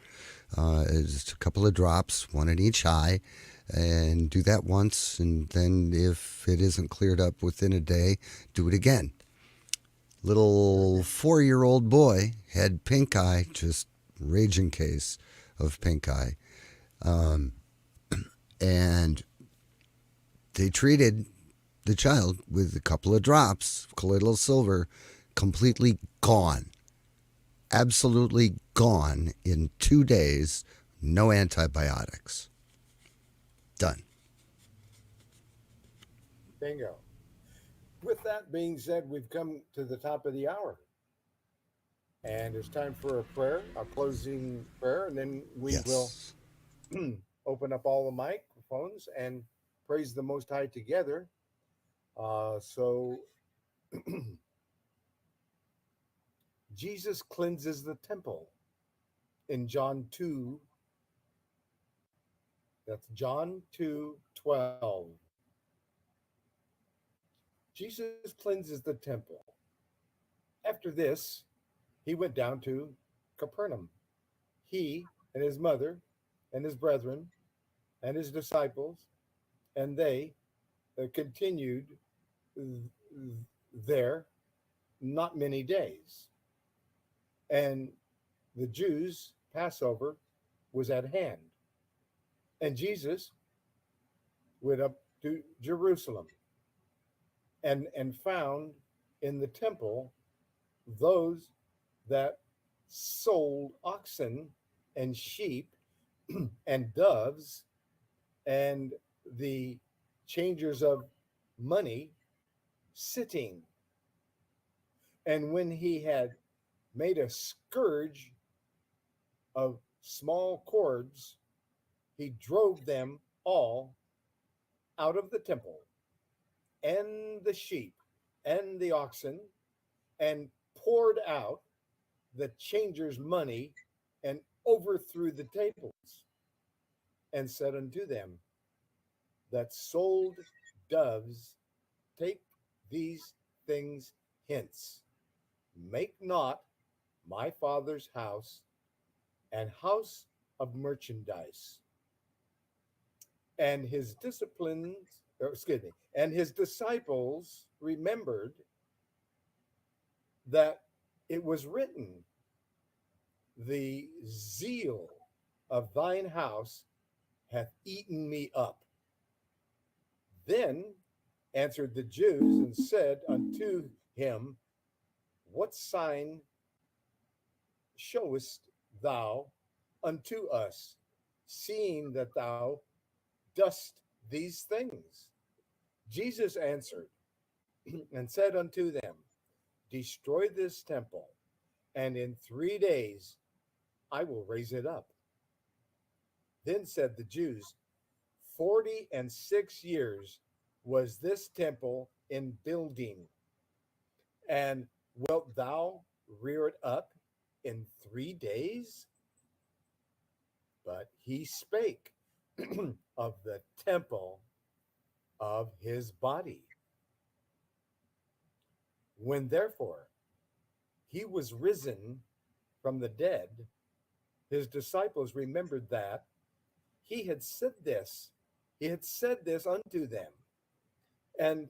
Just a couple of drops, one in each eye, and do that once. And then if it isn't cleared up within a day, do it again. Little 4-year-old boy had pink eye, just raging case of pink eye. And they treated the child with a couple of drops of colloidal silver, completely gone. Absolutely gone in 2 days. No antibiotics. Done. Bingo. With that being said, we've come to the top of the hour. And it's time for a prayer, a closing prayer, and then we will Yes. open up all the microphones and praise the Most High together. So Jesus cleanses the temple in John 2. That's John 2:12. Jesus cleanses the temple. After this, he went down to Capernaum. He and his mother and his brethren and his disciples, and they continued there not many days. And the Jews' Passover was at hand. And Jesus went up to Jerusalem and found in the temple those that sold oxen and sheep and doves and the changers of money sitting. And when he had made a scourge of small cords, he drove them all out of the temple, and the sheep and the oxen, and poured out the changers' money and overthrew the tables, and said unto them that sold doves, take these things hence. Make not my father's house an house of merchandise. And his and his disciples remembered that it was written, the zeal of thine house hath eaten me up. Then answered the Jews and said unto him, what sign showest thou unto us, seeing that thou dost these things? Jesus answered and said unto them, destroy this temple, and in 3 days I will raise it up. Then said the Jews, 46 years was this temple in building, and wilt thou rear it up in 3 days? But he spake of the temple of his body. When therefore he was risen from the dead, his disciples remembered that he had said this. He had said this unto them, and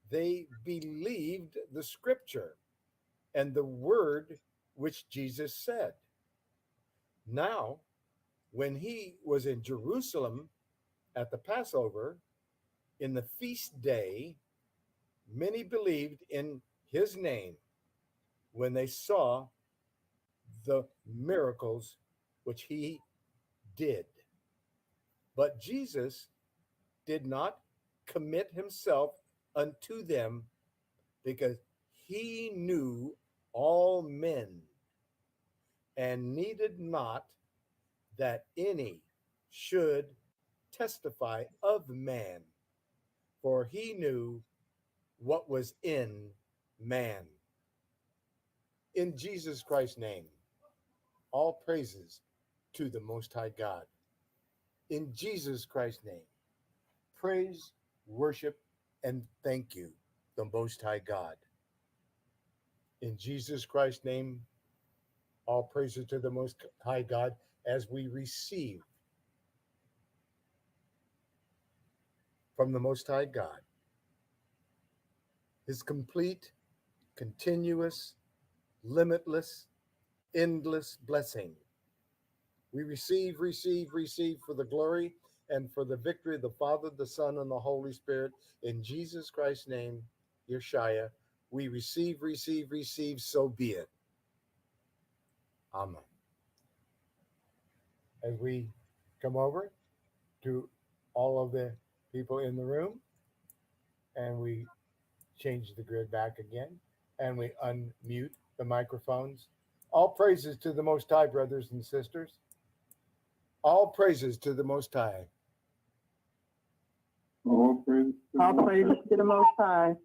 they believed the scripture and the word which Jesus said. Now, when he was in Jerusalem at the Passover, in the feast day, many believed in his name when they saw the miracles which he did. But Jesus did not commit himself unto them, because he knew all men, and needed not that any should testify of man, for he knew what was in man. In Jesus Christ's name, all praises to the Most High God. In Jesus Christ's name, praise, worship, and thank you, the Most High God. In Jesus Christ's name, all praises to the Most High God, as we receive from the Most High God his complete, continuous, limitless, endless blessing. We receive for the glory and for the victory of the Father, the Son, and the Holy Spirit. In Jesus Christ's name, Yeshua, we receive, so be it. Amen. As we come over to all of the people in the room, and we change the grid back again, and we unmute the microphones. All praises to the Most High, brothers and sisters. All praises to the Most High. All praises to the Most High.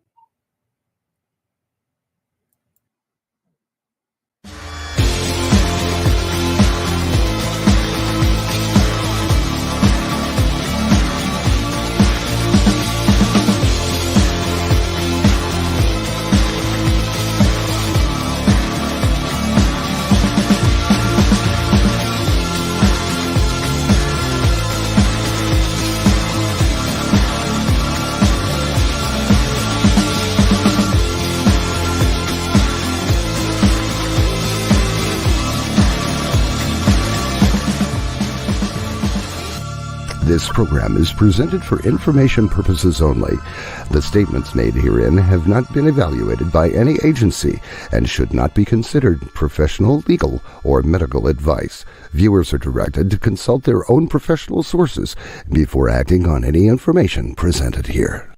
This program is presented for information purposes only. The statements made herein have not been evaluated by any agency and should not be considered professional, legal, or medical advice. Viewers are directed to consult their own professional sources before acting on any information presented here.